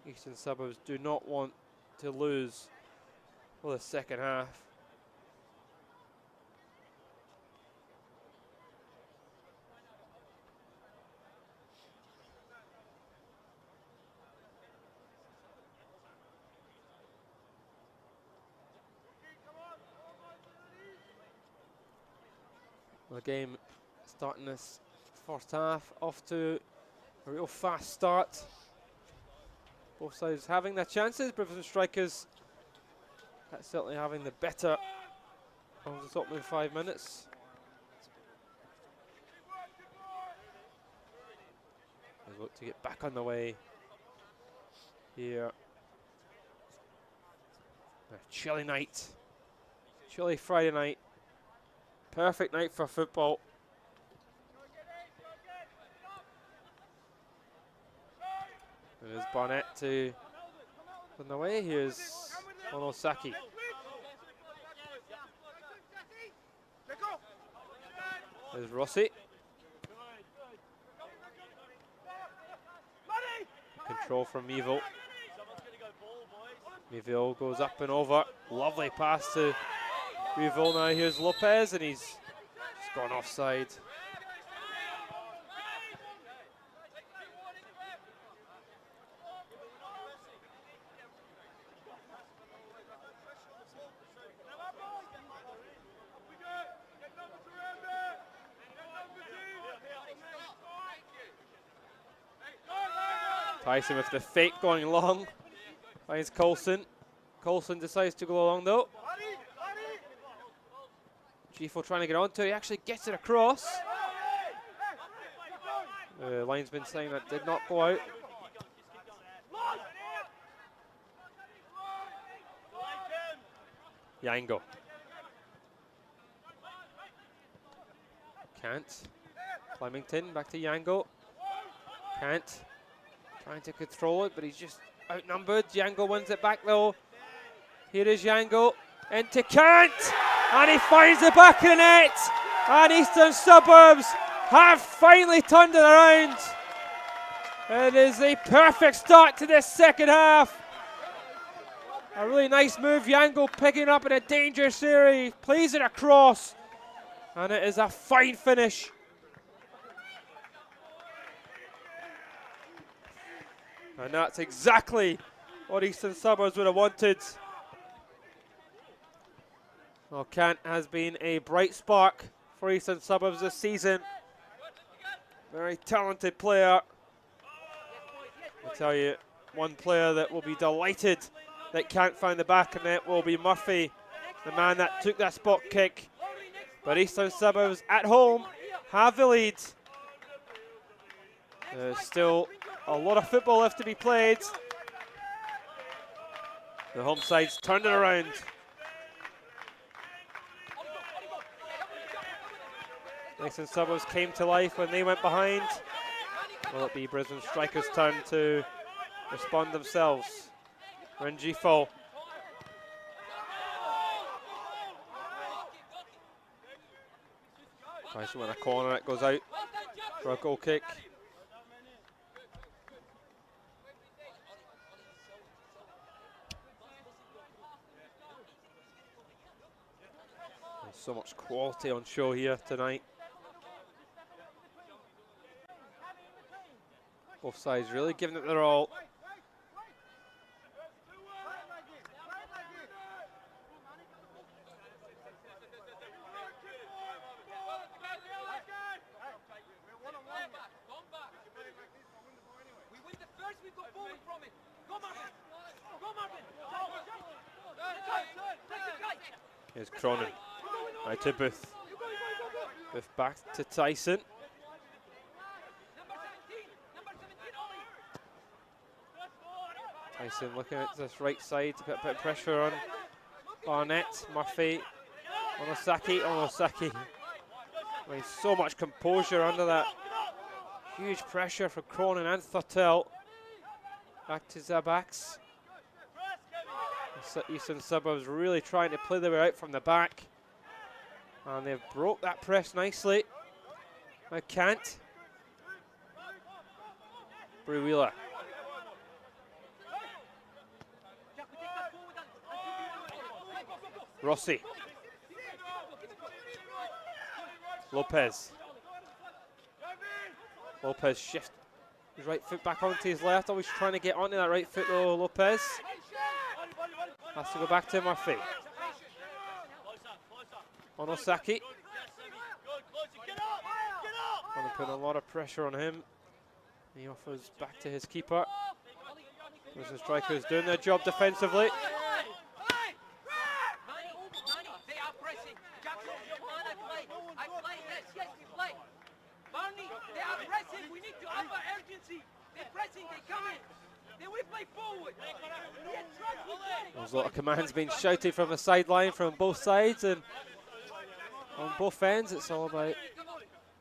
Eastern Suburbs do not want to lose for the second half. The game starting this first half off to a real fast start. Both sides having their chances. Brisbane Strikers certainly having the better of the opening 5 minutes. They look to get back on the way here. A chilly night, chilly Friday night. Perfect night for football. There's Barnett to on the way. Here's Onosaki. There's Rossi. Control from Meville. Meville goes up and over. Lovely pass to Meville. Now here's Lopez, and he's just gone offside. Tyson with the fake going long. Finds Coulson. Coulson decides to go along though. Gifo trying to get onto it. He actually gets it across. The linesman saying that did not go out. Yango. Can't. Flemington back to Yango. Can't. Trying to control it, but he's just outnumbered. Yango wins it back though. Here is Yango into Kant, and he finds the back of the net. And Eastern Suburbs have finally turned it around. It is a perfect start to this second half. A really nice move. Yango picking up in a dangerous area. He plays it across, and it is a fine finish. And that's exactly what Eastern Suburbs would have wanted. Well, Kant has been a bright spark for Eastern Suburbs this season. Very talented player. I tell you, one player that will be delighted that Kant found the back of net will be Murphy, the man that took that spot kick. But Eastern Suburbs at home have the lead. There's still a lot of football left to be played. The home side's turned it around. Eastern Suburbs came to life when they went behind. Will it be Brisbane Strikers' turn to respond themselves? Rengifo. Tries to win a corner, it goes out for a goal kick. There's so much quality on show here tonight. Both sides really giving it their all. Here's Cronin. Right to Booth. Booth back to Tyson. Tyson looking at this right side to put a bit of pressure on Barnett. Murphy. Onosaki. Onosaki. So much composure under that huge pressure from Cronin and Thurtell. Back to Zabax. Eastern Suburbs really trying to play their way out from the back. And they've broke that press nicely. I can't. Brew Wheeler. Rossi. Lopez. Lopez shift his right foot back onto his left. Always trying to get onto that right foot though, Lopez. Has to go back to Murphy. Onosaki. Going to put a lot of pressure on him. He offers back to his keeper. The strikers doing their job defensively. There's a lot of commands being shouted from the sideline from both sides, and on both ends it's all about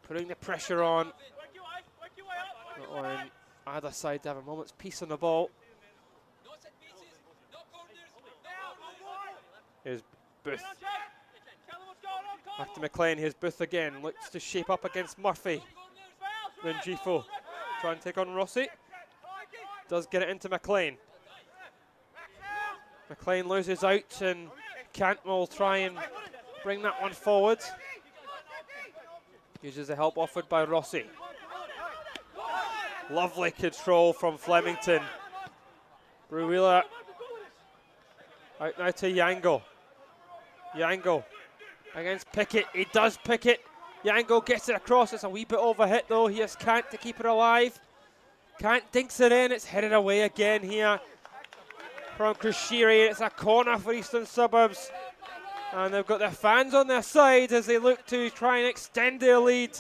putting the pressure on. Not allowing either side to have a moment's peace on the ball. Here's Booth. Back to McLean, here's Booth again. Looks to shape up against Murphy. Rengifo try and take on Rossi. Does get it into McLean. McLean loses out, and Kant will try and bring that one forward. Uses the help offered by Rossi. Lovely control from Flemington. Brew Wheeler out now to Yango. Yango against Pickett. He does pick it. Yango gets it across. It's a wee bit overhit though. Here's Kant to keep it alive. Kant dinks it in. It's headed away again here from Krishiri. It's a corner for Eastern Suburbs. And they've got their fans on their side as they look to try and extend their lead.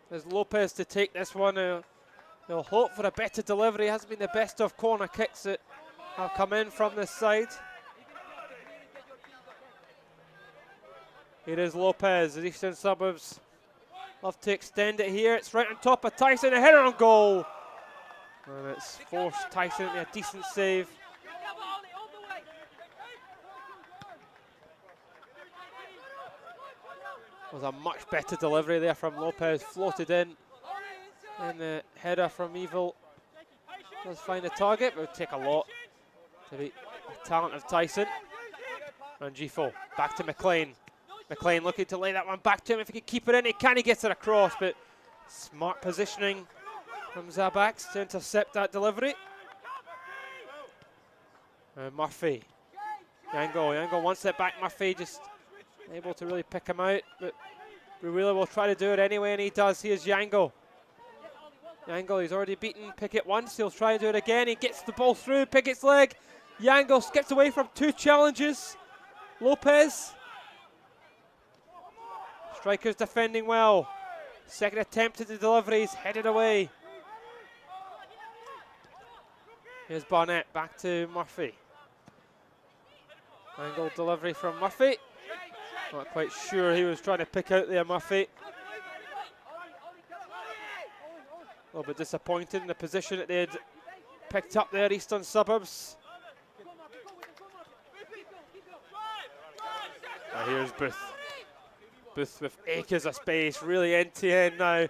There's Lopez to take this one. They'll hope for a better delivery. It hasn't been the best of corner kicks that have come in from this side. Here is Lopez. The Eastern Suburbs love to extend it here. It's right on top of Tyson. A header on goal. And it's forced Tyson into a decent save. Was a much better delivery there from Lopez. Floated in. And the header from Evil does find the target, but it would take a lot to beat the talent of Tyson. And Gifo back to McLean. McLean looking to lay that one back to him. If he can keep it in, he can. He gets it across, but smart positioning from Zabax to intercept that delivery. Murphy. Yango wants it back. Murphy just able to really pick him out, but Wheeler will try to do it anyway, and he does. Here's Yango. Yango, he's already beaten Pickett once. He'll try to do it again. He gets the ball through Pickett's leg. Yango skips away from two challenges. Lopez. Strikers defending well. Second attempt at the delivery. He's headed away. Here's Barnett back to Murphy. Angle delivery from Murphy. Not quite sure he was trying to pick out there, Murphy. A little bit disappointed in the position that they had picked up there, Eastern Suburbs. Here's Booth. Booth with acres of space, really end to end now.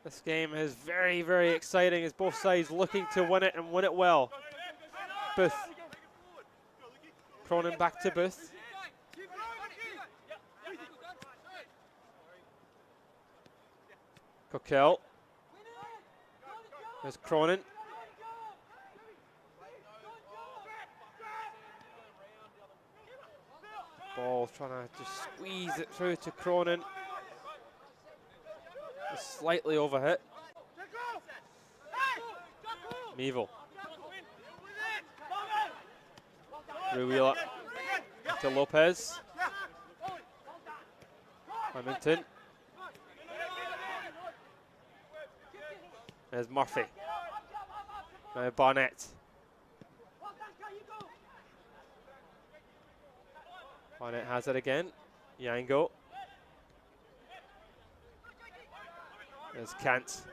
This game is very, very exciting as both sides looking to win it and win it well. Booth. Cronin back to Booth. Coquel. There's Cronin. Ball trying to just squeeze it through to Cronin. Just slightly overhit. Meeville. Brew Wheeler to Lopez. Flemington. There's Murphy. Now Barnett. Barnett has it again. Yango. There's Kant.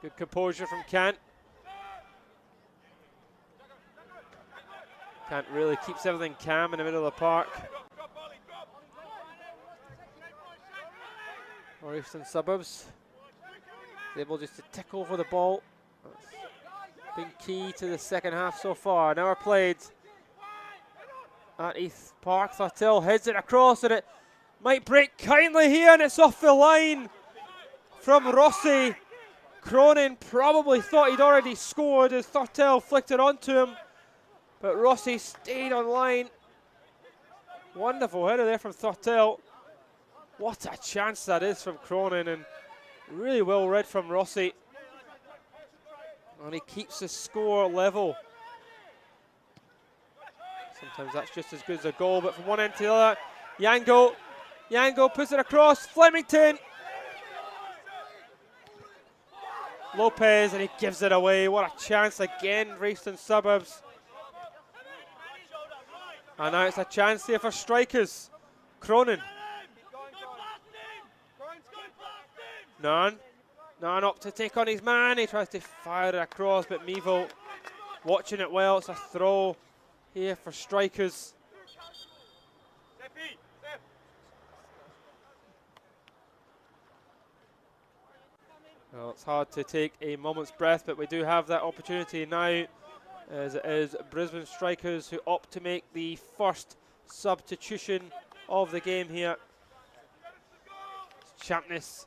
Good composure from Kant. Can't really keeps everything calm in the middle of the park. Or Eastern Suburbs is able just to tick over the ball. That's been key to the second half so far. Now we're played at East Park. Thurtell heads it across and it might break kindly here, and it's off the line from Rossi. Cronin probably thought he'd already scored as Thurtell flicked it onto him, but Rossi stayed on line. Wonderful header there from Thurtell. What a chance that is from Cronin, and really well read from Rossi. And he keeps the score level. Sometimes that's just as good as a goal, but from one end to the other, Yango puts it across, Flemington. Lopez, and he gives it away. What a chance again for Eastern Suburbs. And now it's a chance here for strikers. Cronin. Nunn up to take on his man. He tries to fire it across, but Mevo watching it well. It's a throw here for strikers. Well, it's hard to take a moment's breath, but we do have that opportunity now, as it is Brisbane strikers who opt to make the first substitution of the game here. Champness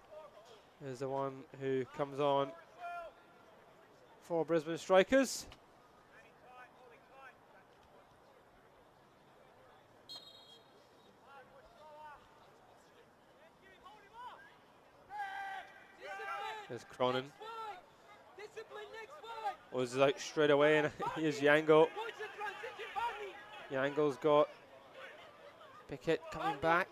is the one who comes on for Brisbane strikers. There's Cronin. Was out straight away, and here's Yango. Yango's got Pickett coming back.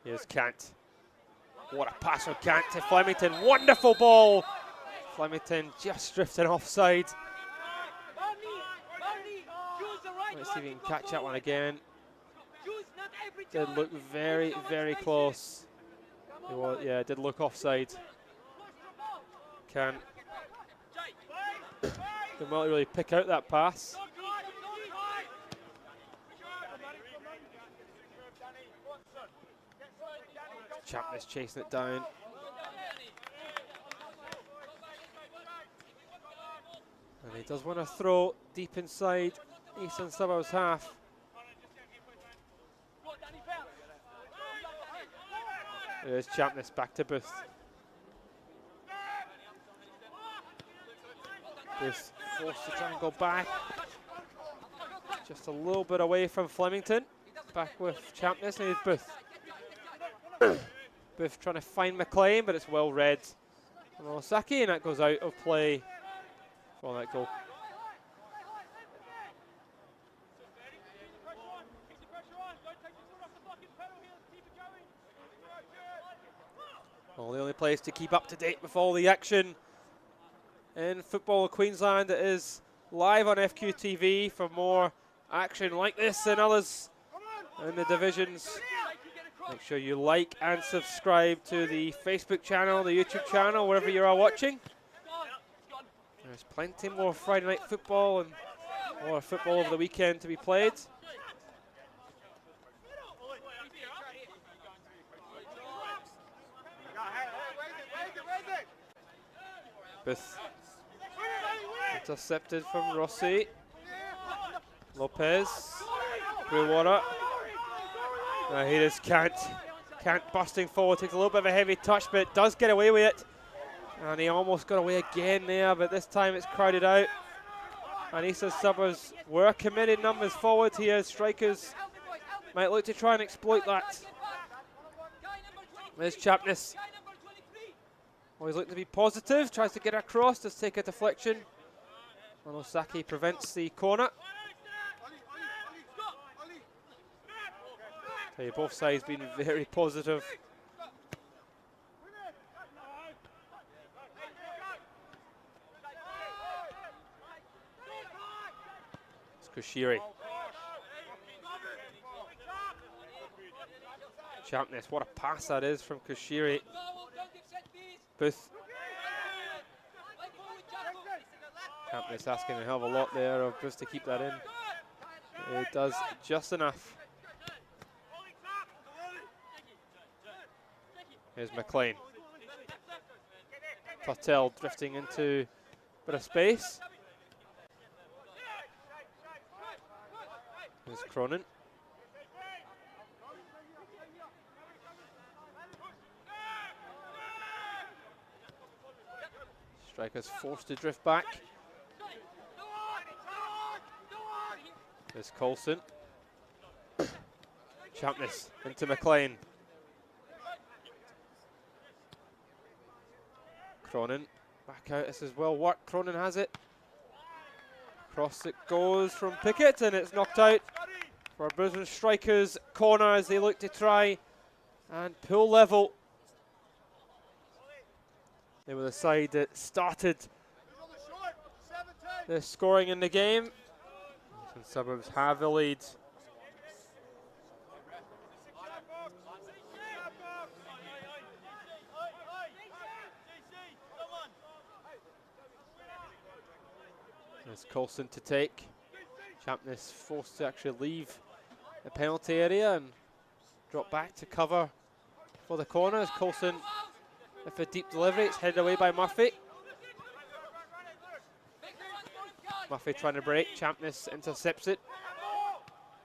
Here's Kant. What a pass from Kant to Flemington. Wonderful ball. Flemington just drifting offside. Let's see if we can catch that one again. Did look very, very close. Yeah, it did look offside. Didn't really pick out that pass. Champness chasing it down. And he does want to throw deep inside Eastern Suburbs half. There's Champness back to Booth. Booth forced to try and go back. Just a little bit away from Flemington. Back with Champness, and here's Booth. Booth trying to find McLean, but it's well read from Osaki, and that goes out of play for that goal. Well, the only place to keep up to date with all the action in football Queensland is live on FQTV. For more action like this and others in the divisions, make sure you like and subscribe to the Facebook channel, the YouTube channel, wherever you are watching. There's plenty more Friday night football and more football over the weekend to be played. Booth intercepted from Rossi. Lopez, through water. Here is Kant. Kant busting forward, takes a little bit of a heavy touch, but does get away with it. And he almost got away again there, but this time it's crowded out. And Eastern Suburbs were committed numbers forward here. Strikers might look to try and exploit that. There's Champness. Always looking to be positive, tries to get across, does take a deflection. And Osaki prevents the corner. Tell you, both sides been very positive. It's Kushiri. Champness, what a pass that is from Kushiri. Booth. Champness asking a hell of a lot there of Booth to keep that in. It does just enough. Here's McLean. Patel drifting into a bit of space. Here's Cronin. Strikers forced to drift back. There's Coulson. Champness into McLean. Cronin back out. This is well worked. Cronin has it. Cross it goes from Pickett, and it's knocked out for Brisbane Strikers. Corner as they look to try and pull level. They were the side that started the scoring in the game. And Suburbs have the lead. There's Coulson to take. Champness forced to actually leave the penalty area and drop back to cover for the corner. As Coulson with a deep delivery, it's headed away by Murphy. Murphy trying to break, Champness intercepts it.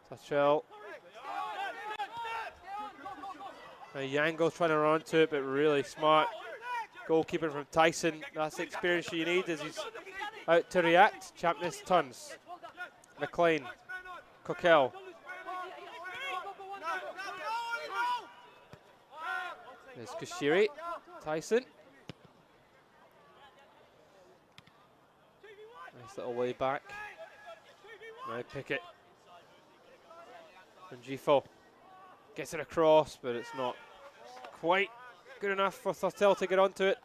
Tutchell. Now Yango trying to run to it, but really smart goalkeeping from Tyson. That's the experience you need as he's out to react. Champness turns. McLean. Coquel. There's Kushiri. Tyson. Nice little way back. Now Pickett. And Gifo gets it across, but it's not quite good enough for Thurtell to get onto it.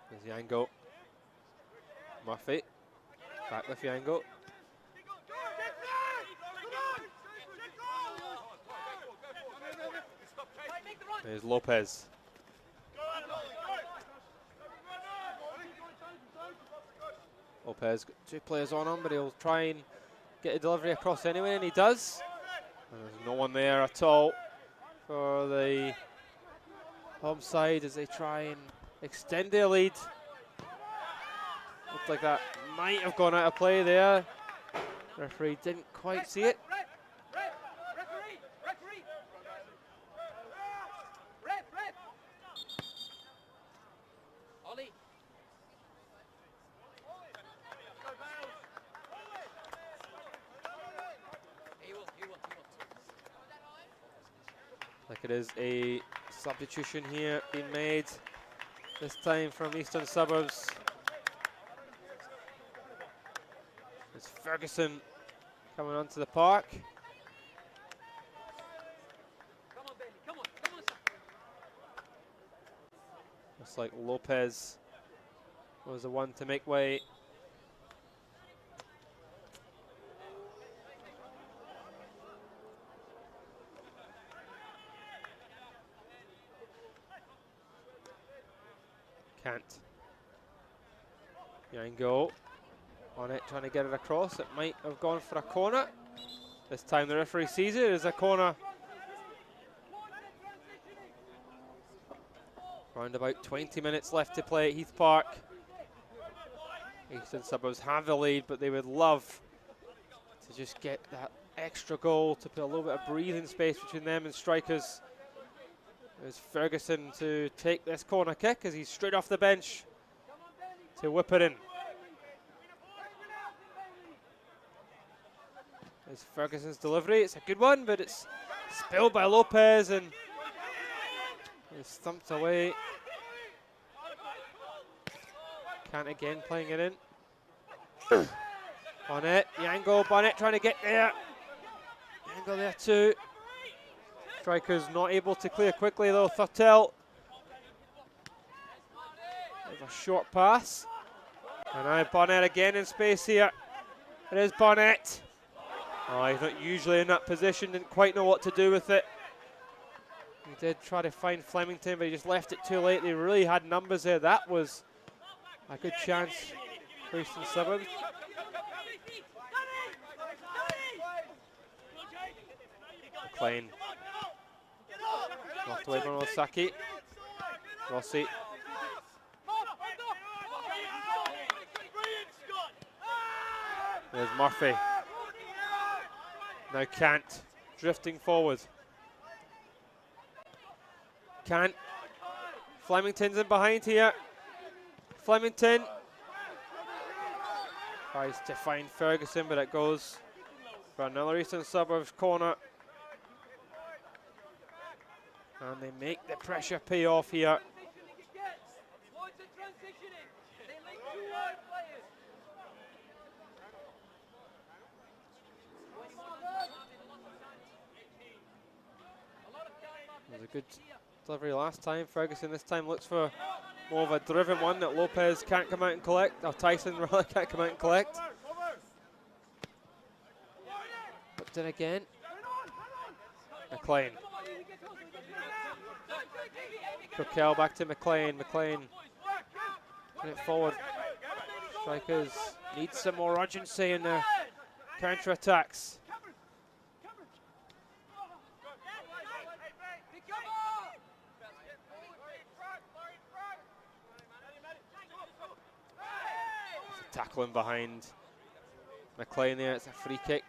There's Yango. Murphy. Back with Yango. There's Lopez. Lopez got two players on him, but he'll try and get a delivery across anyway, and he does. And there's no one there at all for the home side as they try and extend their lead. Looked like that might have gone out of play there. Referee didn't quite see it. Like it is a substitution here being made, this time from Eastern Suburbs. It's Ferguson coming onto the park. Looks like Lopez was the one to make way. Can't. Yango on it, trying to get it across. It might have gone for a corner. This time the referee sees it as a corner. Around about 20 minutes left to play at Heath Park. Eastern Suburbs have the lead, but they would love to just get that extra goal to put a little bit of breathing space between them and strikers. There's Ferguson to take this corner kick as he's straight off the bench to whip it in. There's Ferguson's delivery. It's a good one, but it's spilled by Lopez and it's thumped away. Can't again playing it in. Bonnet, Yango, Bonnet trying to get there. Yango there too. Strikers not able to clear quickly though. Thurtell There's a short pass. And now Barnett again in space here. It is Barnett. Oh, he's not usually in that position, didn't quite know what to do with it. He did try to find Flemington, but he just left it too late. They really had numbers there. That was a good chance for Eastern Suburbs. McLean. Knocked away from Osaki. Rossi. There's Murphy. Now Kant, drifting forward. Kant. Flemington's in behind here. Flemington tries to find Ferguson, but it goes for another Eastern Suburbs corner. And they make the pressure pay off here. It was a good delivery last time. Ferguson this time looks for more of a driven one that Lopez can't come out and collect, or Tyson rather can't come out and collect. Whipped in again. McLean. Cookell back to McLean. McLean put it forward. Strikers need some more urgency in their counter-attacks. Tackling behind McLean there, it's a free kick.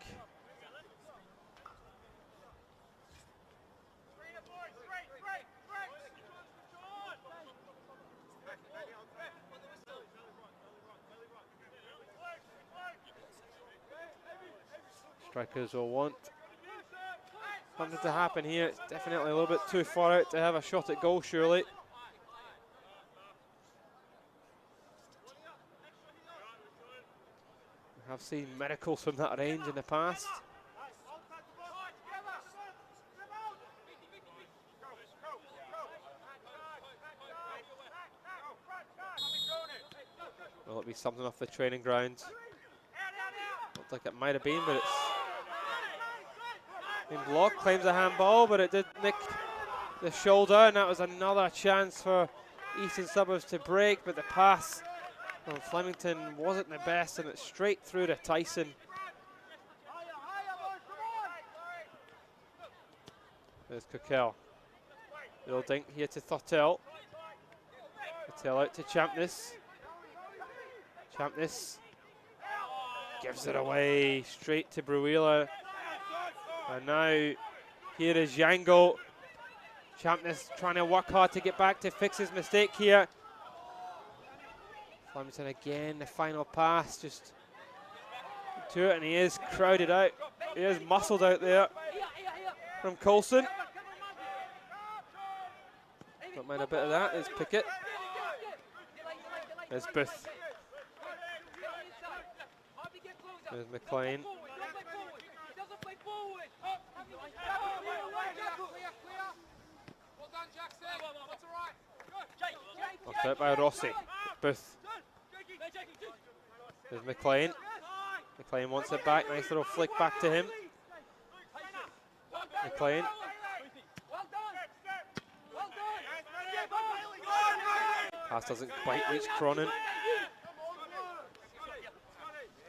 Strikers will want something to happen here. It's definitely a little bit too far out to have a shot at goal, surely. I've seen miracles from that range in the past. Will it be something off the training ground? Looked like it might have been, but it's been blocked. Claims a handball, but it did nick the shoulder, and that was another chance for Eastern Suburbs to break, but the pass from Flemington wasn't the best, and it's straight through to Tyson. There's Cookell. Little dink here to Thottel. Thottel out to Champness. Champness gives it away straight to Bruila. And now here is Yango. Champness trying to work hard to get back to fix his mistake here. Flemington again, the final pass just to it, and he is crowded out. He is muscled out there from Coulson. Don't mind a bit of that. There's Pickett. There's Booth. There's McLean. Knocked out by Rossi. Booth. There's McLean. McLean wants it back. Nice little flick back to him. McLean. Pass doesn't quite reach Cronin.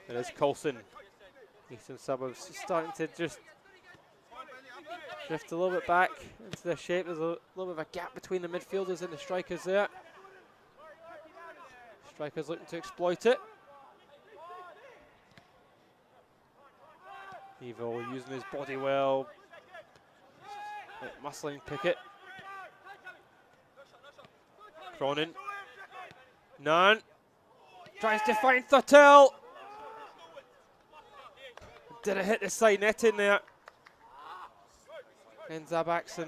It is Coulson. Eastern Suburbs starting to just drift a little bit back into their shape. There's a little bit of a gap between the midfielders and the strikers there. Strikers looking to exploit it. Evo using his body well. Muscling Pickett. Cronin. Nunn. Tries to find Thottel. Did it hit the side net in there? And Zabax in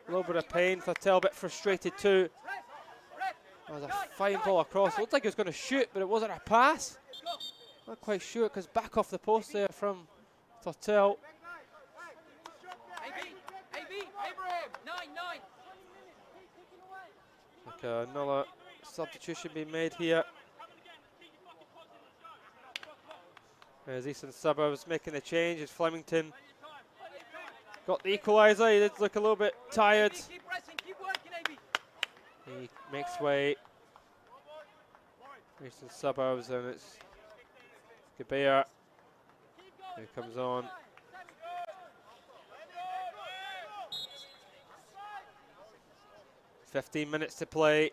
a little bit of pain. Thottel a bit frustrated too. That was a fine ball across. It looked like he was going to shoot, but it wasn't a pass. Not quite sure, because back off the post there from Thottel. Like another substitution being made here. As Eastern Suburbs making the change, as Flemington got the equaliser. He did look a little bit tired. He makes way. Eastern Suburbs, and it's Gabea who comes on. "15 minutes to play.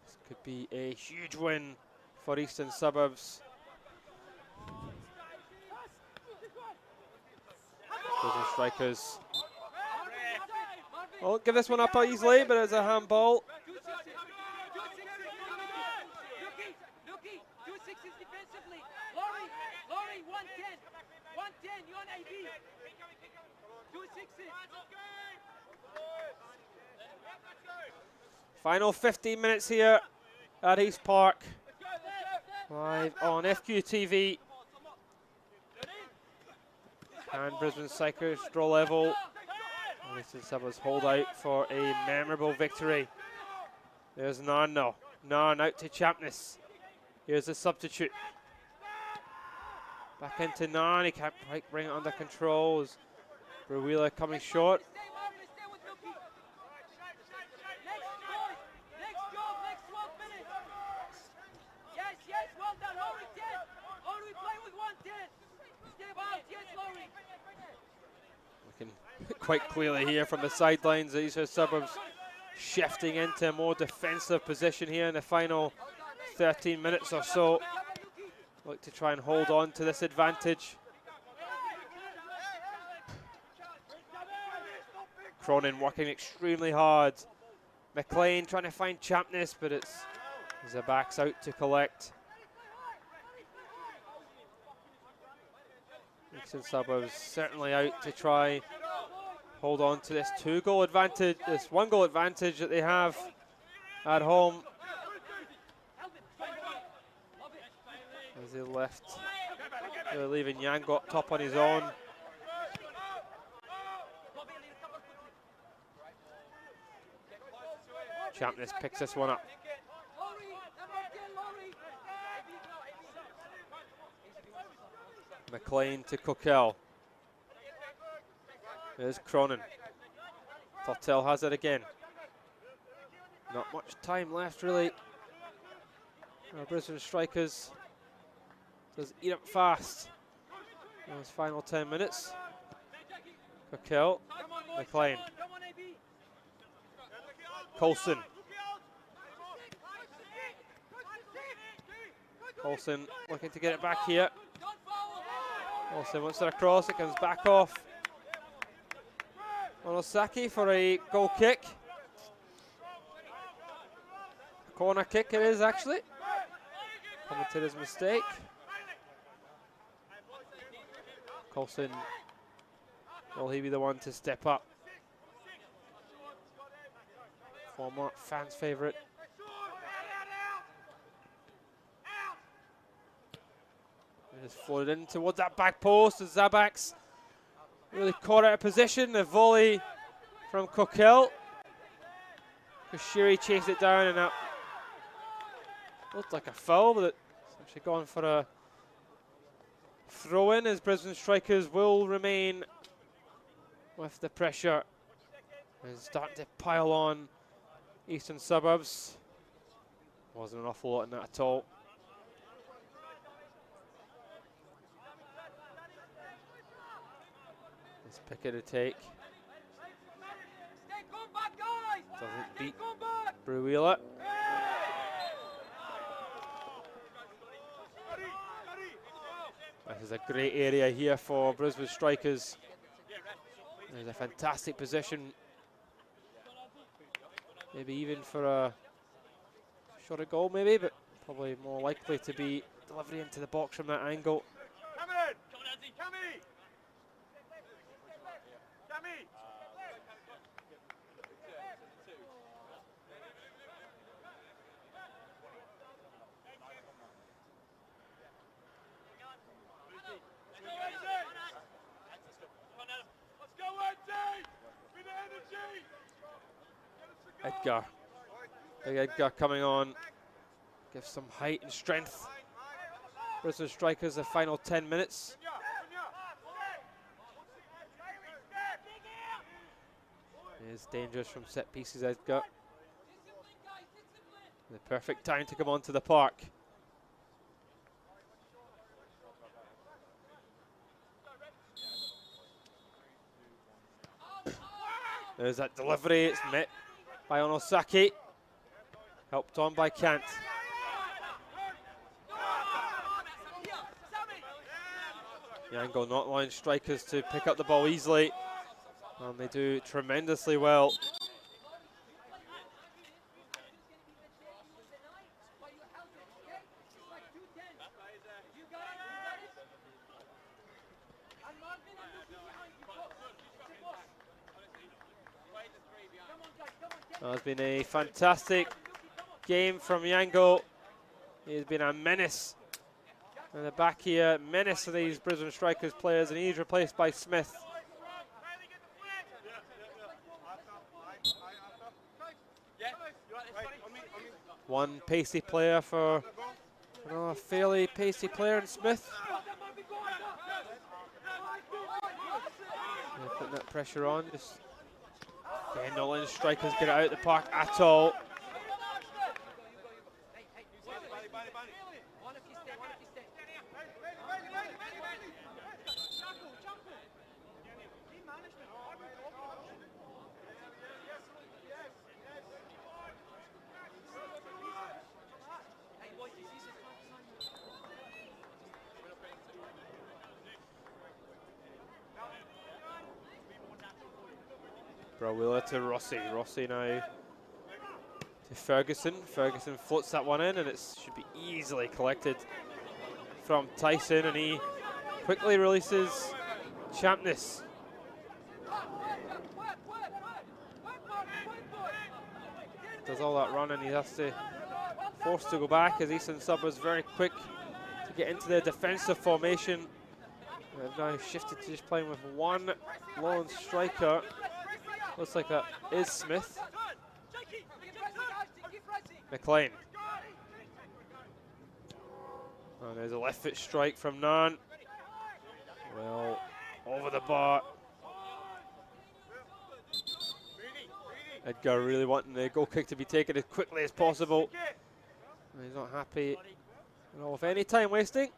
This could be a huge win for Eastern Suburbs. Brisbane Strikers. Won't give this one up easily, but it's a handball. Final 15 minutes here at East Park. Live on FQTV. And Brisbane Strikers draw level. Eastern Suburbs hold out for a memorable victory. There's Narn now. Narn out to Champness. Here's the substitute. Back into Narn. He can't quite bring it under control. Wheeler coming short. Quite clearly here from the sidelines, Eastern Suburbs shifting into a more defensive position here in the final 13 minutes or so. Look to try and hold on to this advantage. Cronin working extremely hard. McLean trying to find Champness, but it's Zabak's out to collect. Eastern Suburbs certainly out to try hold on to this two-goal advantage, this one-goal advantage that they have at home. As they left, they're leaving Yangot top on his own. Champness picks this one up. McLean to Coquel. There's Cronin. Tortel has it again. Not much time left, really. Our Brisbane Strikers does eat up fast. Those final 10 minutes. Coquel, McLean. Coulson. Coulson looking to get it back here. Coulson wants it across, it comes back off. Onosaki for a goal kick. Corner kick it is actually. Commentator's mistake. Coulson, will he be the one to step up? Former fans' favourite. Just floated in towards that back post as Zabak's really caught out of position. A volley from Coquel. Kashiri chased it down and that looked like a foul, but it's actually gone for a throw in as Brisbane Strikers will remain with the pressure and starting to pile on Eastern Suburbs. Wasn't an awful lot in that at all. Let's pick it to take. Doesn't beat Bruila. This is a great area here for Brisbane Strikers. There's a fantastic position. Maybe even for a shot at goal maybe, but probably more likely to be delivery into the box from that angle. Edgar Big Edgar coming on. Gives some height and strength. Brisbane Strikers the final 10 minutes. He is dangerous from set pieces, Edgar. The perfect time to come onto the park. There's that delivery, it's met by Onosaki. Helped on by Kant. Yango not allowing strikers to pick up the ball easily. And they do tremendously well. It's been a fantastic game from Yango. He's been a menace in the back here, menace of these Brisbane Strikers players, and he's replaced by Smith. One pacey player for a fairly pacey player in Smith. They're putting that pressure on. Just again, no letting strikers get it out of the park at all. Wheeler to Rossi. Rossi now to Ferguson. Ferguson floats that one in, and it should be easily collected from Tyson, and he quickly releases Champness. Does all that run, and he has to force to go back as Eastern Suburbs very quick to get into their defensive formation. They've now shifted to just playing with one lone striker. Looks like that is Smith. McLean. And there's a left foot strike from Nan. Well, over the bar. Edgar really wanting the goal kick to be taken as quickly as possible. And he's not happy at all with any time wasting.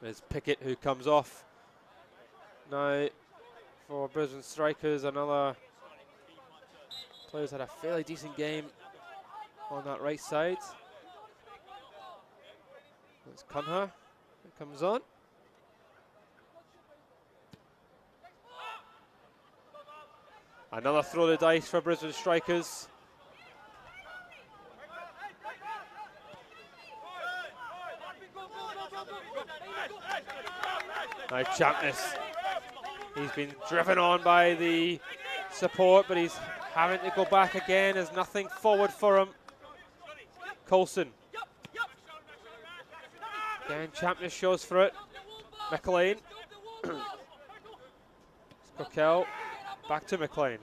There's Pickett who comes off now for Brisbane Strikers. Another player's had a fairly decent game on that right side. It's Cunha who comes on. Another throw the dice for Brisbane Strikers. Now Champness, he's been driven on by the support, but he's having to go back again. There's nothing forward for him. Coulson. Again, Champness shows for it. McLean. Coquel. Back to McLean.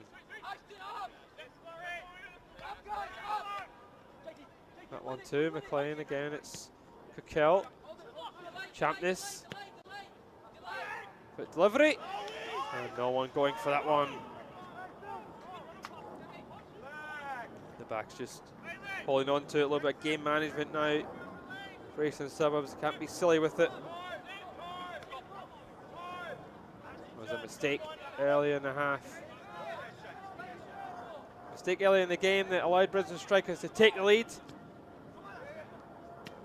That one too, McLean again, it's Coquel. Champness. Quick delivery, and no one going for that one. The back's just holding on to it, a little bit of game management now. For Eastern Suburbs, can't be silly with it. There was a mistake earlier in the half. Mistake earlier in the game that allowed Brisbane Strikers to take the lead.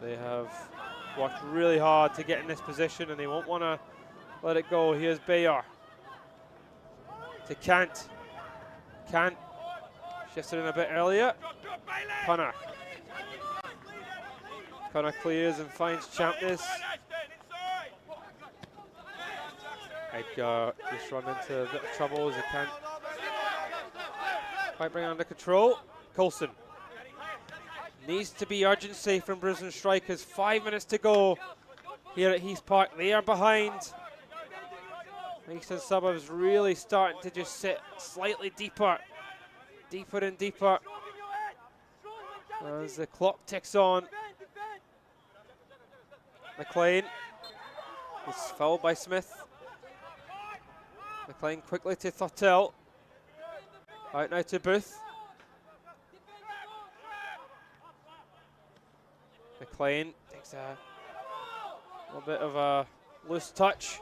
They have worked really hard to get in this position, and they won't want to let it go. Here's Bayer to Kant. Kant shifts it in a bit earlier. Cunha. Cunha clears and finds Champness. Edgar just run into a bit of trouble as he can't quite bring it under control. Coulson. Needs to be urgency from Brisbane Strikers. 5 minutes to go here at Heath Park. They are behind. Eastern Suburbs really starting to just sit slightly deeper and deeper as the clock ticks on. McLean is fouled by Smith. McLean quickly to Thottel. Out now to Booth. McLean takes a little bit of a loose touch.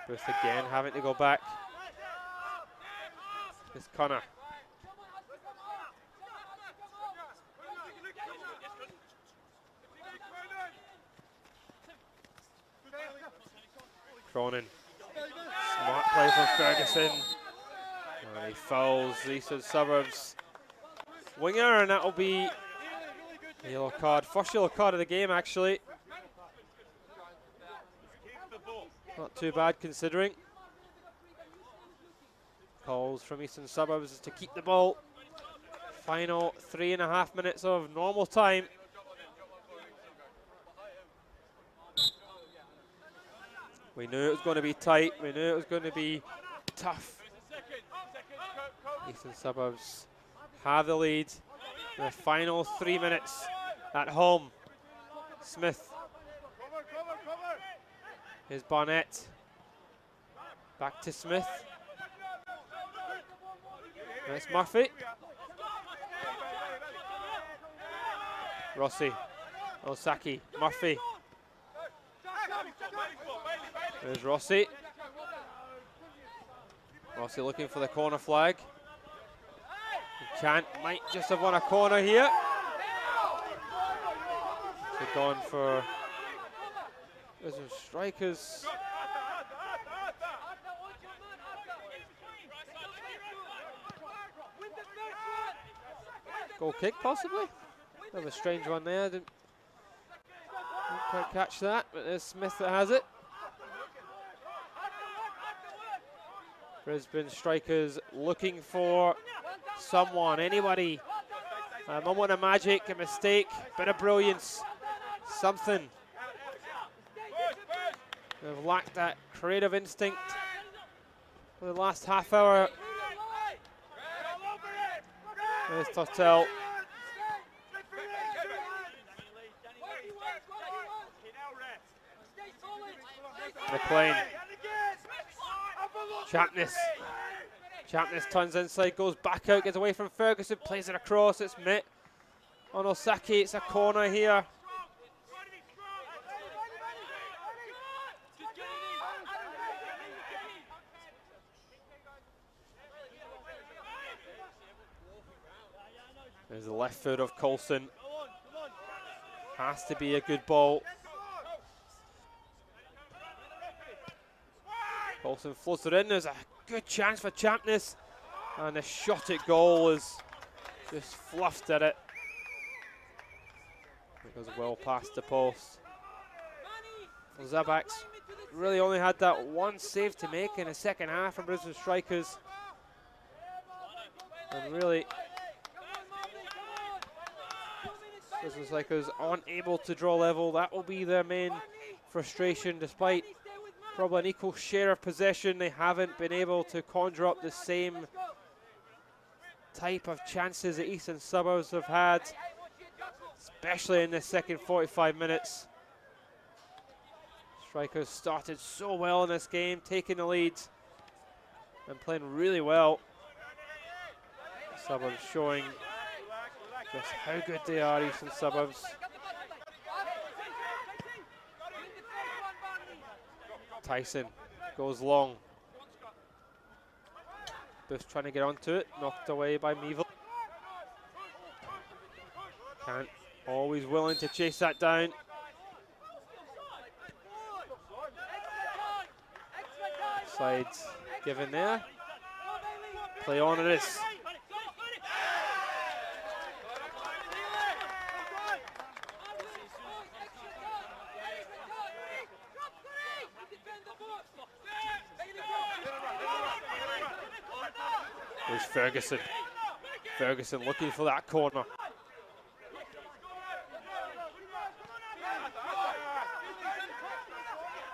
Booth again having to go back. It's Connor. Cronin. Smart play from Ferguson. And he fouls the Eastern Suburbs winger, and that will be a yellow card. First yellow card of the game, actually. Not too bad considering. Calls from Eastern Suburbs to keep the ball. Final 3.5 minutes of normal time. We knew it was going to be tight. We knew it was going to be tough. Eastern Suburbs have the lead in the final 3 minutes at home. Smith. Here's Barnett. Back to Smith. That's Murphy. Rossi. Osaki. Murphy. There's Rossi. Rossi looking for the corner flag. He can't, might just have won a corner here. So gone for Brisbane Strikers. Goal kick possibly. Bit of a strange one there. Didn't quite catch that, but there's Smith that has it. Brisbane Strikers looking for someone, anybody. A moment of magic, a mistake, bit of brilliance, something. They've lacked that creative instinct for the last half hour. There's Thottel. McLean. Champness turns inside, goes back out, gets away from Ferguson, plays it across, it's Mitt on Osaki, it's a corner here. There's the left foot of Coulson. Has to be a good ball. Coulson floats it in. There's a good chance for Champness. And the shot at goal is just fluffed at it. It goes well past the post. Zabaks really only had that one save to make in the second half from Brisbane Strikers. And really, Brisbane Strikers aren't able to draw level. That will be their main frustration, despite probably an equal share of possession. They haven't been able to conjure up the same type of chances that Eastern Suburbs have had, especially in the second 45 minutes. Strikers started so well in this game, taking the lead and playing really well. Suburbs showing just how good they are, Eastern Suburbs. Tyson goes long. Booth trying to get onto it, knocked away by Meeville. Can't, always willing to chase that down. Sides given there. Play on it is. There's Ferguson. Ferguson looking for that corner.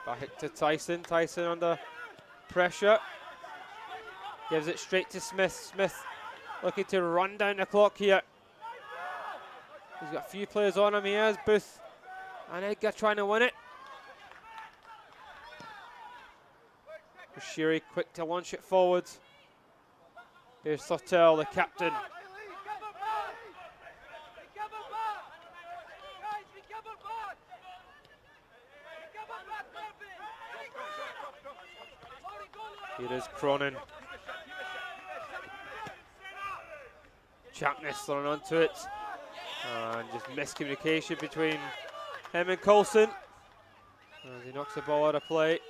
Back to Tyson. Tyson under pressure. Gives it straight to Smith. Smith looking to run down the clock here. He's got a few players on him. He has Booth and Edgar trying to win it. Shiri quick to launch it forward. Here's Thurtell, the captain. Here is Cronin. Chapness thrown onto it. And just miscommunication between him and Coulson. As he knocks the ball out of play.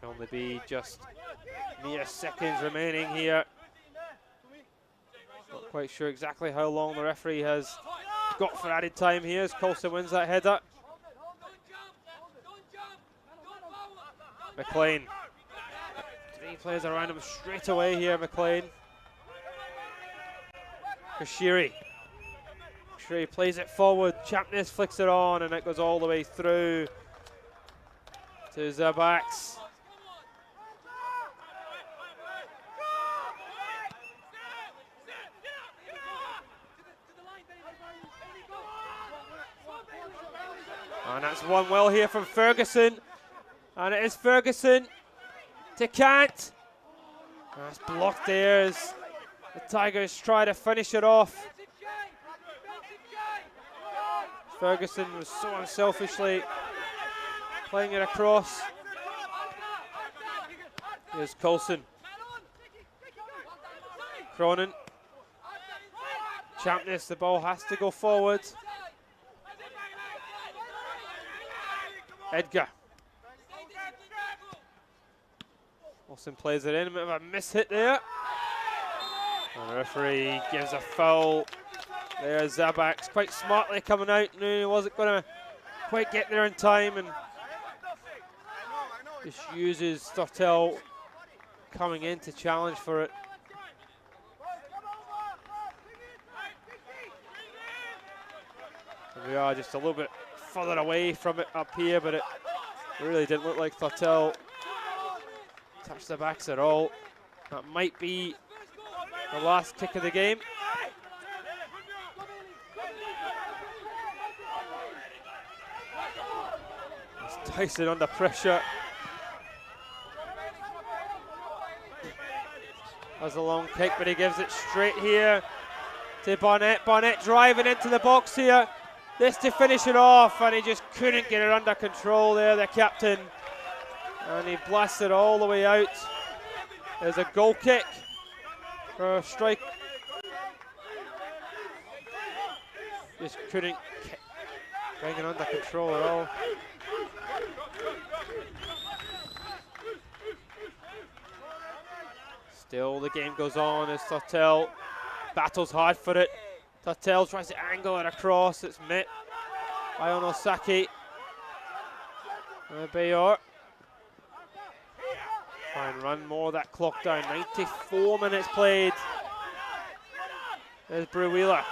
Only be just mere seconds remaining here. Not quite sure exactly how long the referee has got for added time here as Coulson wins that header. McLean. 3 players around him straight away here, McLean. Kashiri. Kashiri plays it forward. Chapness flicks it on and it goes all the way through to Zabax. And that's one well here from Ferguson. And it is Ferguson to Kant. That's blocked there as the Tigers try to finish it off. Ferguson was so unselfishly playing it across. Here's Coulson. Cronin. Champness, the ball has to go forward. Edgar. Wilson plays it in, a bit of a miss-hit there. And the referee gives a foul. There's Zabax quite smartly coming out. Knew he wasn't going to quite get there in time and just uses Thurtell coming in to challenge for it. And we are just a little bit further away from it up here, but it really didn't look like Thurtell touched the backs at all. That might be the last kick of the game. It's Tyson under pressure. Has a long kick, but he gives it straight here to Barnett. Barnett driving into the box here. This to finish it off, and he just couldn't get it under control there, the captain. And he blasted all the way out. There's a goal kick for a strike. Just couldn't bring it under control at all. Still the game goes on as Thurtell battles hard for it. Thurtell tries to angle it across. It's met by Onosaki. Bayor. Try and run more of that clock down. 94 minutes played. There's Brew-Wheeler.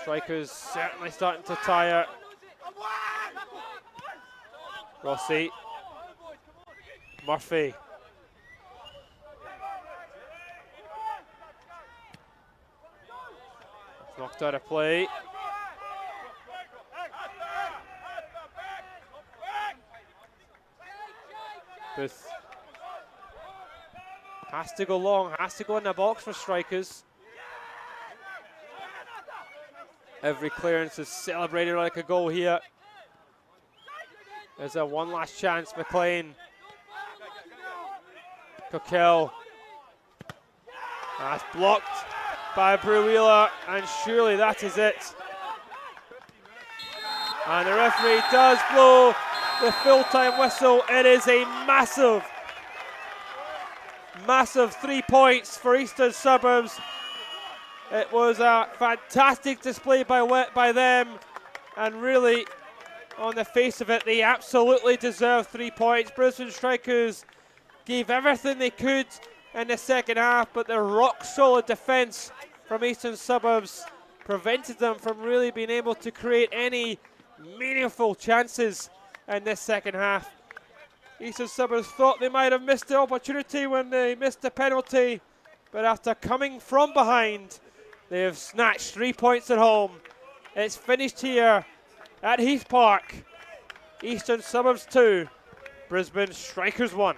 Strikers certainly starting to tire. Rossi. Murphy. Knocked out of play. Booth has to go long, has to go in the box for strikers. Every clearance is celebrated like a goal here. There's a one last chance, McLean. Coquel. That's blocked by Brew-Wheeler, and surely that is it. And the referee does blow the full-time whistle. It is a massive, massive 3 points for Eastern Suburbs. It was a fantastic display by them, and really on the face of it, they absolutely deserve 3 points. Brisbane Strikers gave everything they could in the second half, but the rock-solid defence from Eastern Suburbs prevented them from really being able to create any meaningful chances in this second half. Eastern Suburbs thought they might have missed the opportunity when they missed the penalty, but after coming from behind, they have snatched 3 points at home. It's finished here at Heath Park. Eastern Suburbs 2, Brisbane Strikers 1.